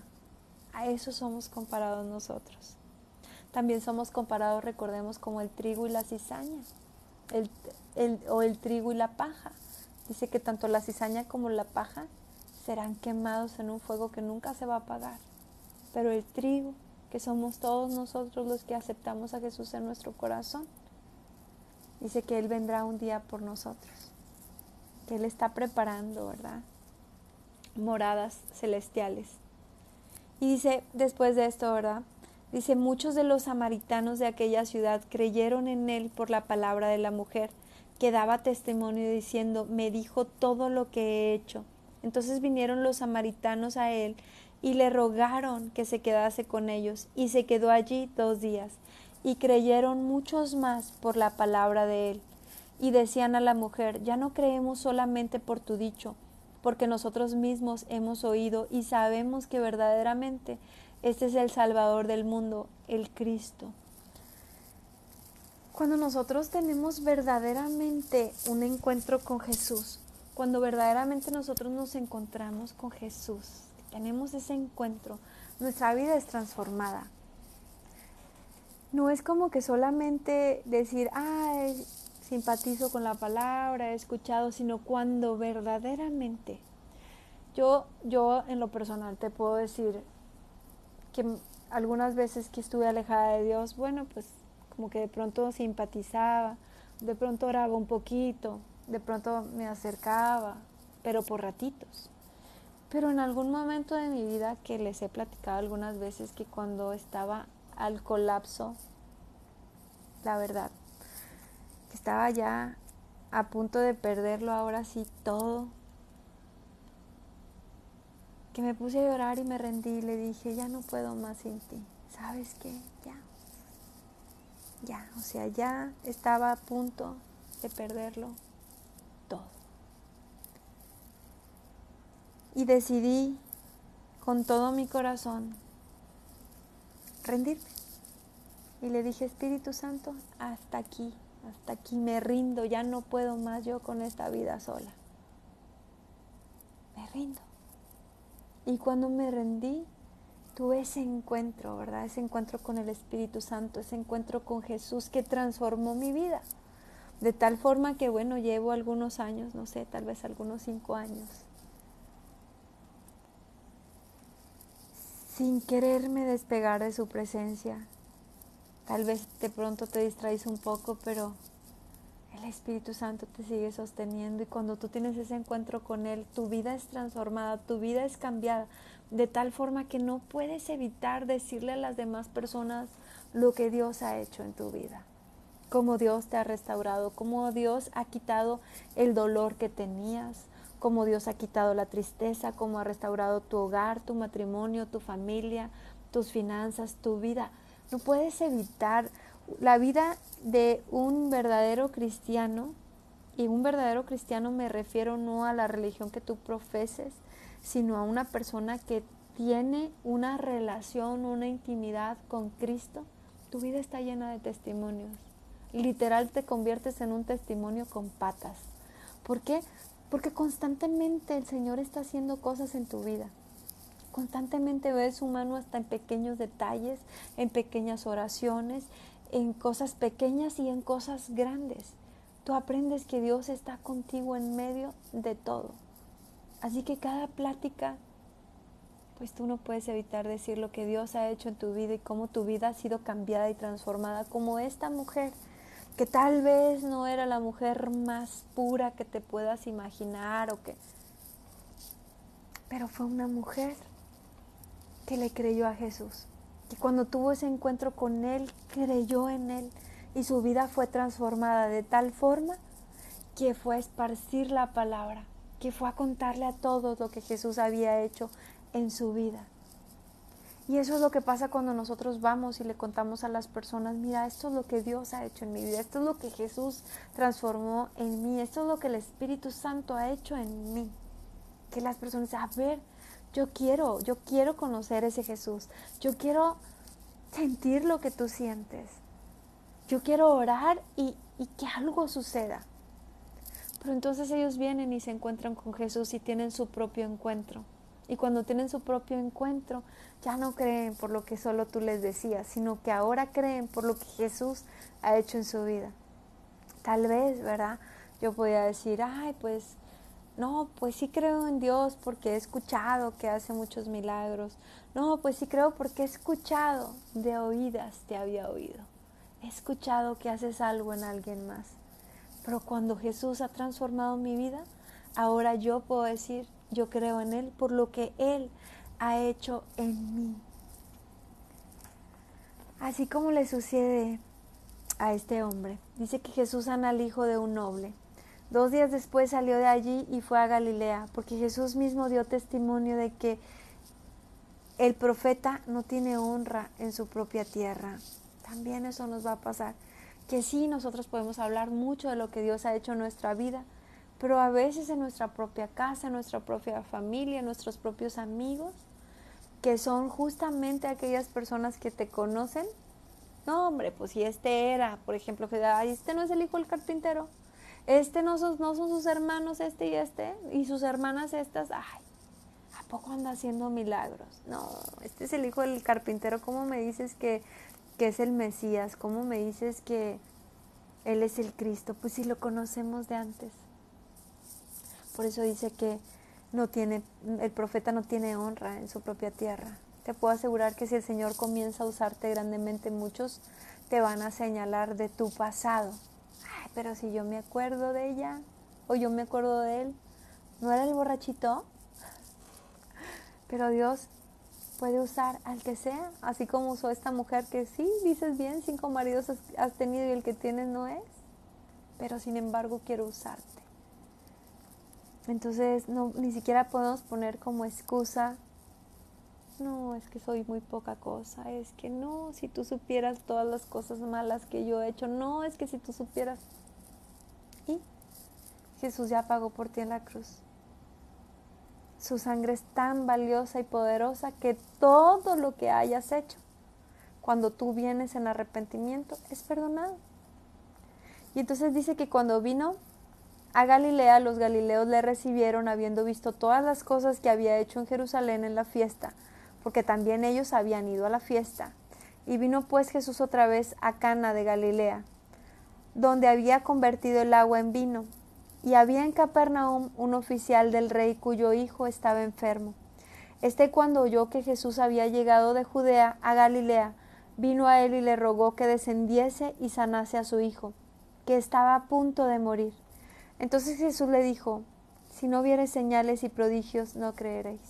A eso somos comparados nosotros. También somos comparados, recordemos, como el trigo y la cizaña, o el trigo y la paja. Dice que tanto la cizaña como la paja serán quemados en un fuego que nunca se va a apagar. Pero el trigo, que somos todos nosotros los que aceptamos a Jesús en nuestro corazón, dice que Él vendrá un día por nosotros, que Él está preparando, ¿verdad?, moradas celestiales. Y dice, después de esto, ¿verdad?, dice, muchos de los samaritanos de aquella ciudad creyeron en Él por la palabra de la mujer, que daba testimonio diciendo, me dijo todo lo que he hecho. Entonces vinieron los samaritanos a Él y le rogaron que se quedase con ellos, y se quedó allí 2 días. Y creyeron muchos más por la palabra de Él. Y decían a la mujer, ya no creemos solamente por tu dicho, porque nosotros mismos hemos oído y sabemos que verdaderamente este es el Salvador del mundo, el Cristo. Cuando nosotros tenemos verdaderamente un encuentro con Jesús, cuando verdaderamente nosotros nos encontramos con Jesús, tenemos ese encuentro, nuestra vida es transformada. No es como que solamente decir, simpatizo con la palabra, he escuchado, sino cuando verdaderamente, yo en lo personal te puedo decir que algunas veces que estuve alejada de Dios, bueno, pues como que de pronto simpatizaba, de pronto oraba un poquito, de pronto me acercaba, pero por ratitos. Pero en algún momento de mi vida, que les he platicado algunas veces, que cuando estaba al colapso, la verdad, que estaba ya a punto de perderlo ahora sí todo, que me puse a llorar y me rendí y le dije, ya no puedo más sin ti. ¿Sabes qué? Ya, o sea, ya estaba a punto de perderlo todo. y decidí con todo mi corazón rendirme. Y le dije, Espíritu Santo, hasta aquí me rindo, ya no puedo más yo con esta vida sola. Me rindo. Y cuando me rendí, tuve ese encuentro, ¿verdad? Ese encuentro con el Espíritu Santo, ese encuentro con Jesús que transformó mi vida. De tal forma que, bueno, llevo algunos años, no sé, tal vez algunos 5 años, sin quererme despegar de su presencia. Tal vez de pronto te distraes un poco, pero el Espíritu Santo te sigue sosteniendo, y cuando tú tienes ese encuentro con Él, tu vida es transformada, tu vida es cambiada, de tal forma que no puedes evitar decirle a las demás personas lo que Dios ha hecho en tu vida, cómo Dios te ha restaurado, cómo Dios ha quitado el dolor que tenías, cómo Dios ha quitado la tristeza, cómo ha restaurado tu hogar, tu matrimonio, tu familia, tus finanzas, tu vida. No puedes evitar. La vida de un verdadero cristiano, y un verdadero cristiano me refiero no a la religión que tú profeses, sino a una persona que tiene una relación, una intimidad con Cristo. Tu vida está llena de testimonios. Literal te conviertes en un testimonio con patas. ¿Por qué? Porque constantemente el Señor está haciendo cosas en tu vida. Constantemente ves su mano hasta en pequeños detalles, en pequeñas oraciones, en cosas pequeñas y en cosas grandes. Tú aprendes que Dios está contigo en medio de todo. Así que cada plática, pues tú no puedes evitar decir lo que Dios ha hecho en tu vida y cómo tu vida ha sido cambiada y transformada, como esta mujer, que tal vez no era la mujer más pura que te puedas imaginar, pero fue una mujer que le creyó a Jesús, que cuando tuvo ese encuentro con Él, creyó en Él, y su vida fue transformada de tal forma que fue a esparcir la palabra, que fue a contarle a todos lo que Jesús había hecho en su vida. Y eso es lo que pasa cuando nosotros vamos y le contamos a las personas, mira, esto es lo que Dios ha hecho en mi vida, esto es lo que Jesús transformó en mí, esto es lo que el Espíritu Santo ha hecho en mí. Que las personas dicen, a ver, yo quiero conocer ese Jesús, yo quiero sentir lo que tú sientes, yo quiero orar y que algo suceda. Pero entonces ellos vienen y se encuentran con Jesús y tienen su propio encuentro. Y cuando tienen su propio encuentro, ya no creen por lo que solo tú les decías, sino que ahora creen por lo que Jesús ha hecho en su vida. Tal vez, ¿verdad? Yo podía decir, ay, pues, no, pues sí creo en Dios porque he escuchado que hace muchos milagros. No, pues sí creo porque he escuchado, de oídas te había oído. He escuchado que haces algo en alguien más. Pero cuando Jesús ha transformado mi vida, ahora yo puedo decir, yo creo en Él por lo que Él ha hecho en mí. Así como le sucede a este hombre. Dice que Jesús sana al hijo de un noble. 2 días después salió de allí y fue a Galilea, porque Jesús mismo dio testimonio de que el profeta no tiene honra en su propia tierra. También eso nos va a pasar. Que sí, nosotros podemos hablar mucho de lo que Dios ha hecho en nuestra vida, pero a veces en nuestra propia casa, en nuestra propia familia, en nuestros propios amigos, que son justamente aquellas personas que te conocen. No, hombre, pues si este era, por ejemplo, que este no es el hijo del carpintero, este no son sus hermanos, este, y sus hermanas estas, ay, ¿a poco anda haciendo milagros? No, este es el hijo del carpintero. ¿Cómo me dices que es el Mesías? ¿Cómo me dices que Él es el Cristo? Pues si lo conocemos de antes. Por eso dice que el profeta no tiene honra en su propia tierra. Te puedo asegurar que si el Señor comienza a usarte grandemente, muchos te van a señalar de tu pasado. Ay, pero si yo me acuerdo de ella, o yo me acuerdo de él, ¿no era el borrachito? Pero Dios puede usar al que sea, así como usó esta mujer que sí, dices bien, 5 maridos has tenido y el que tienes no es, pero sin embargo quiero usarte. Entonces no, ni siquiera podemos poner como excusa, no, es que soy muy poca cosa, es que no, si tú supieras todas las cosas malas que yo he hecho, no, es que si tú supieras. Y Jesús ya pagó por ti en la cruz. Su sangre es tan valiosa y poderosa que todo lo que hayas hecho, cuando tú vienes en arrepentimiento, es perdonado. Y entonces dice que cuando vino a Galilea, los galileos le recibieron habiendo visto todas las cosas que había hecho en Jerusalén en la fiesta, porque también ellos habían ido a la fiesta. Y vino pues Jesús otra vez a Cana de Galilea, donde había convertido el agua en vino. Y había en Capernaum un oficial del rey cuyo hijo estaba enfermo. Cuando oyó que Jesús había llegado de Judea a Galilea, vino a él y le rogó que descendiese y sanase a su hijo, que estaba a punto de morir. Entonces Jesús le dijo: si no viereis señales y prodigios, no creeréis.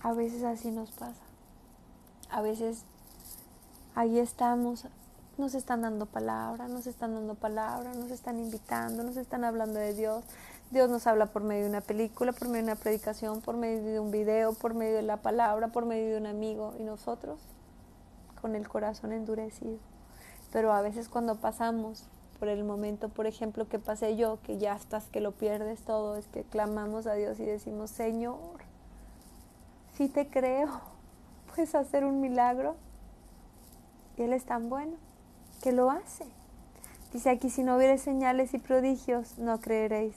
A veces así nos pasa. A veces ahí estamos, nos están dando palabra, nos están invitando, nos están hablando de Dios. Dios nos habla por medio de una película, por medio de una predicación, por medio de un video, por medio de la palabra, por medio de un amigo, y nosotros con el corazón endurecido. Pero a veces cuando pasamos por el momento, por ejemplo, que pasé yo, que ya estás que lo pierdes todo, es que clamamos a Dios y decimos: Señor, si te creo, puedes hacer un milagro. Y Él es tan bueno que lo hace. Dice aquí: si no hubiereis señales y prodigios, no creeréis.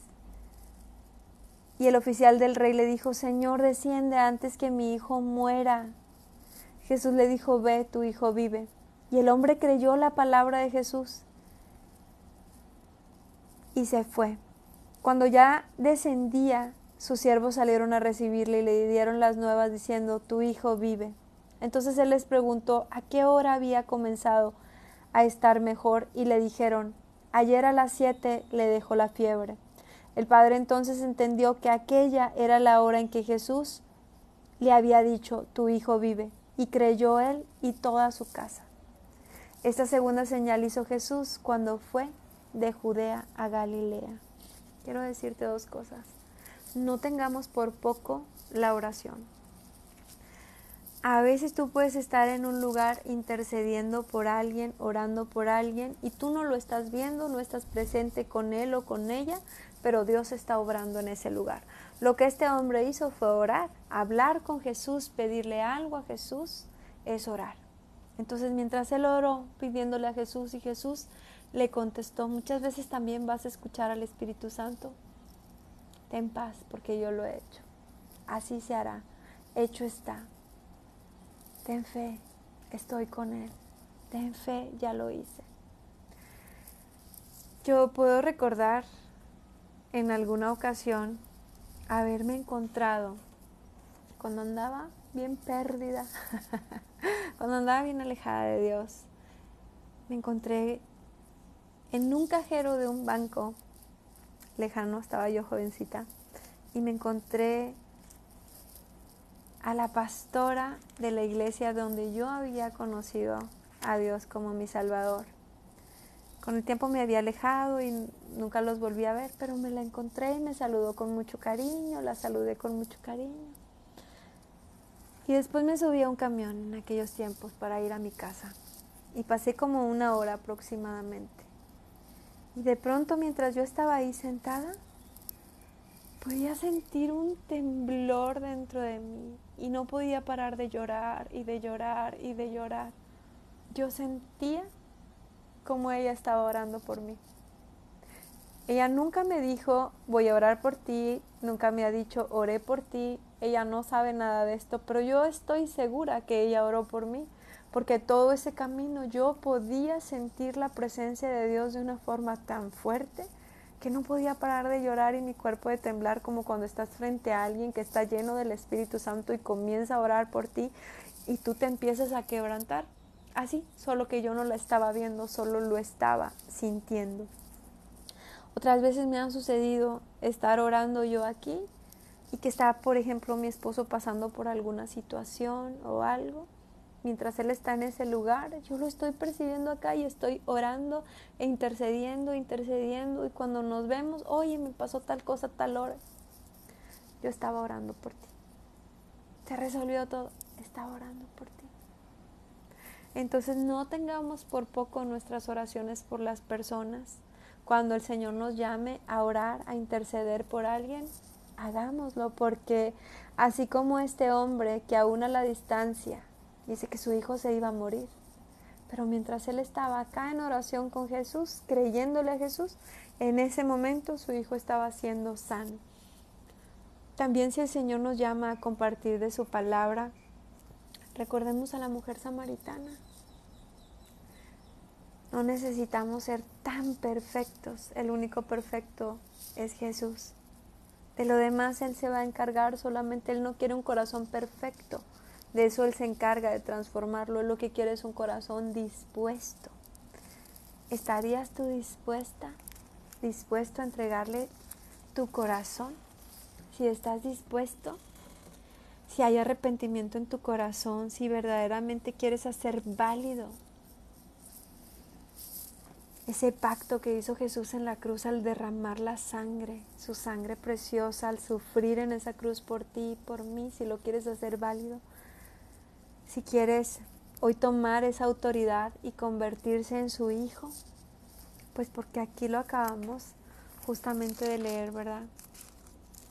Y el oficial del rey le dijo: Señor, desciende antes que mi hijo muera. Jesús le dijo: ve, tu hijo vive. Y el hombre creyó la palabra de Jesús y se fue. Cuando ya descendía, sus siervos salieron a recibirle y le dieron las nuevas diciendo: tu hijo vive. Entonces él les preguntó a qué hora había comenzado a estar mejor, y le dijeron: ayer a las 7 le dejó la fiebre. El padre entonces entendió que aquella era la hora en que Jesús le había dicho: tu hijo vive, y creyó él y toda su casa. Esta segunda señal hizo Jesús cuando fue de Judea a Galilea. Quiero decirte dos cosas. No tengamos por poco la oración. A veces tú puedes estar en un lugar intercediendo por alguien, orando por alguien, y tú no lo estás viendo, no estás presente con él o con ella, pero Dios está obrando en ese lugar. Lo que este hombre hizo fue orar, hablar con Jesús, pedirle algo a Jesús, es orar. Entonces, mientras él oró pidiéndole a Jesús, y Jesús le contestó, muchas veces también vas a escuchar al Espíritu Santo: ten paz, porque yo lo he hecho. Así se hará. Hecho está. Ten fe, estoy con él. Ten fe, ya lo hice. Yo puedo recordar en alguna ocasión haberme encontrado cuando andaba bien perdida, cuando andaba bien alejada de Dios. Me encontré en un cajero de un banco lejano, estaba yo jovencita, y me encontré a la pastora de la iglesia donde yo había conocido a Dios como mi Salvador. Con el tiempo me había alejado y nunca los volví a ver, pero me la encontré y me saludó con mucho cariño, la saludé con mucho cariño. Y después me subí a un camión en aquellos tiempos para ir a mi casa. Y pasé como 1 hora aproximadamente. Y de pronto, mientras yo estaba ahí sentada, podía sentir un temblor dentro de mí y no podía parar de llorar y de llorar y de llorar. Yo sentía como ella estaba orando por mí. Ella nunca me dijo: voy a orar por ti, nunca me ha dicho: oré por ti. Ella no sabe nada de esto, pero yo estoy segura que ella oró por mí, porque todo ese camino yo podía sentir la presencia de Dios de una forma tan fuerte que no podía parar de llorar y mi cuerpo de temblar, como cuando estás frente a alguien que está lleno del Espíritu Santo y comienza a orar por ti y tú te empiezas a quebrantar. Así, solo que yo no la estaba viendo, solo lo estaba sintiendo. Otras veces me ha sucedido estar orando yo aquí y que está, por ejemplo, mi esposo pasando por alguna situación o algo. Mientras él está en ese lugar, yo lo estoy percibiendo acá y estoy orando e intercediendo, y cuando nos vemos: oye, me pasó tal cosa, tal hora. Yo estaba orando por ti. Se resolvió todo. Estaba orando por ti. Entonces no tengamos por poco nuestras oraciones por las personas. Cuando el Señor nos llame a orar, a interceder por alguien, hagámoslo, porque así como este hombre que aún a la distancia dice que su hijo se iba a morir, pero mientras él estaba acá en oración con Jesús, creyéndole a Jesús, en ese momento su hijo estaba siendo sano. También si el Señor nos llama a compartir de su palabra, recordemos a la mujer samaritana. No necesitamos ser tan perfectos, el único perfecto es Jesús. De lo demás Él se va a encargar, solamente Él no quiere un corazón perfecto. De eso Él se encarga de transformarlo. Él lo que quiere es un corazón dispuesto. ¿Estarías tú dispuesto a entregarle tu corazón? Si estás dispuesto, si hay arrepentimiento en tu corazón, si verdaderamente quieres hacer válido ese pacto que hizo Jesús en la cruz al derramar la sangre, su sangre preciosa, al sufrir en esa cruz por ti y por mí, si lo quieres hacer válido, si quieres hoy tomar esa autoridad y convertirse en su hijo, pues porque aquí lo acabamos justamente de leer, ¿verdad?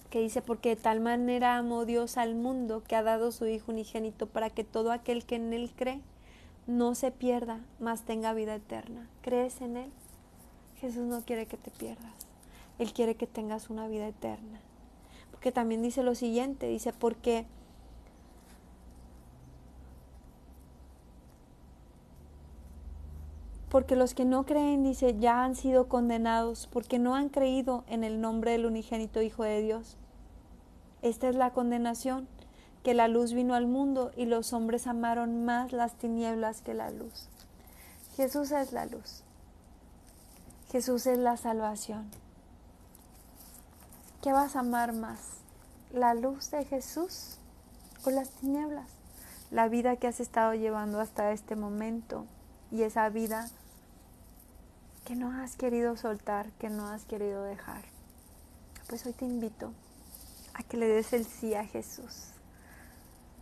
Que dice, porque de tal manera amó Dios al mundo que ha dado su Hijo unigénito para que todo aquel que en Él cree no se pierda, mas tenga vida eterna. ¿Crees en Él? Jesús no quiere que te pierdas. Él quiere que tengas una vida eterna. Porque también dice lo siguiente, dice, porque los que no creen, dice, ya han sido condenados, porque no han creído en el nombre del unigénito Hijo de Dios. Esta es la condenación, que la luz vino al mundo y los hombres amaron más las tinieblas que la luz. Jesús es la luz. Jesús es la salvación. ¿Qué vas a amar más? ¿La luz de Jesús o las tinieblas? La vida que has estado llevando hasta este momento y esa vida que no has querido soltar, que no has querido dejar. Pues hoy te invito a que le des el sí a Jesús.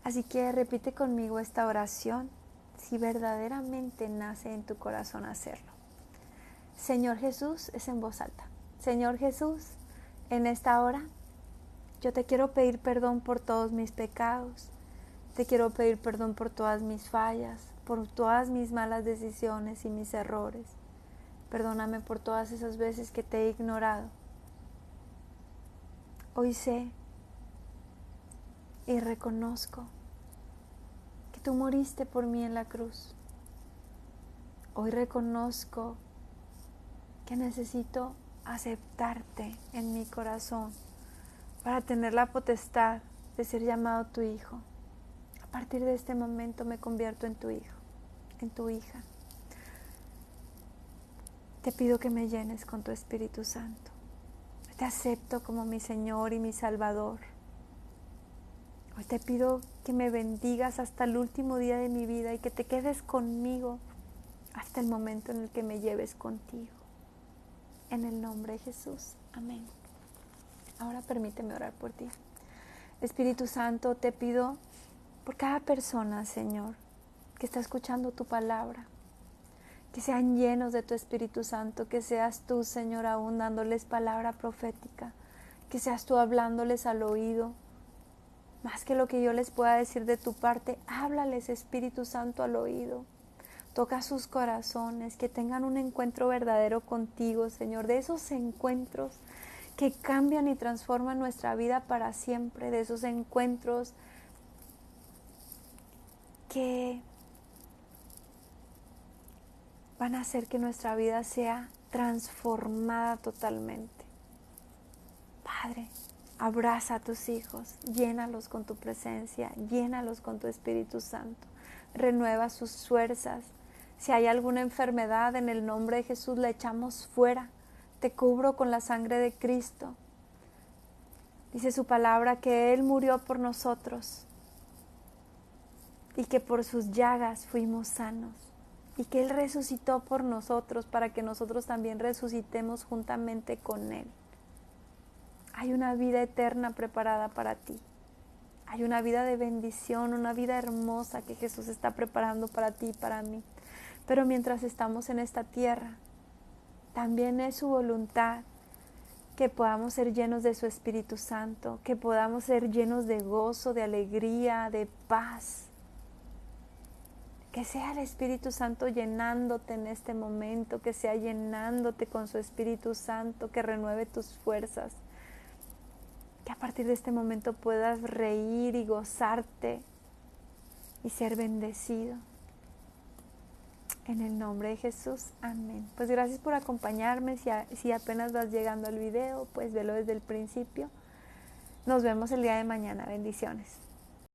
Así que repite conmigo esta oración si verdaderamente nace en tu corazón hacerlo. Señor Jesús, es en voz alta. Señor Jesús, en esta hora yo te quiero pedir perdón por todos mis pecados. Te quiero pedir perdón por todas mis fallas, por todas mis malas decisiones y mis errores. Perdóname por todas esas veces que te he ignorado. Hoy sé y reconozco que tú moriste por mí en la cruz. Hoy reconozco que necesito aceptarte en mi corazón para tener la potestad de ser llamado tu hijo. A partir de este momento me convierto en tu hijo, en tu hija. Te pido que me llenes con tu Espíritu Santo. Te acepto como mi Señor y mi Salvador. Hoy te pido que me bendigas hasta el último día de mi vida y que te quedes conmigo hasta el momento en el que me lleves contigo. En el nombre de Jesús. Amén. Ahora permíteme orar por ti. Espíritu Santo, te pido por cada persona, Señor, que está escuchando tu palabra, que sean llenos de tu Espíritu Santo, que seas tú, Señor, aún dándoles palabra profética, que seas tú hablándoles al oído. Más que lo que yo les pueda decir de tu parte, háblales, Espíritu Santo, al oído. Toca sus corazones, que tengan un encuentro verdadero contigo, Señor, de esos encuentros que cambian y transforman nuestra vida para siempre, de esos encuentros que van a hacer que nuestra vida sea transformada totalmente. Padre, abraza a tus hijos, llénalos con tu presencia, llénalos con tu Espíritu Santo, renueva sus fuerzas. Si hay alguna enfermedad, en el nombre de Jesús la echamos fuera. Te cubro con la sangre de Cristo. Dice su palabra que Él murió por nosotros y que por sus llagas fuimos sanos y que Él resucitó por nosotros para que nosotros también resucitemos juntamente con Él. Hay una vida eterna preparada para ti. Hay una vida de bendición, una vida hermosa que Jesús está preparando para ti y para mí. Pero mientras estamos en esta tierra, también es su voluntad que podamos ser llenos de su Espíritu Santo, que podamos ser llenos de gozo, de alegría, de paz. Que sea el Espíritu Santo llenándote en este momento, que sea llenándote con su Espíritu Santo, que renueve tus fuerzas. Que a partir de este momento puedas reír y gozarte y ser bendecido. En el nombre de Jesús, amén. Pues gracias por acompañarme. Si apenas vas llegando al video, pues velo desde el principio. Nos vemos el día de mañana. Bendiciones.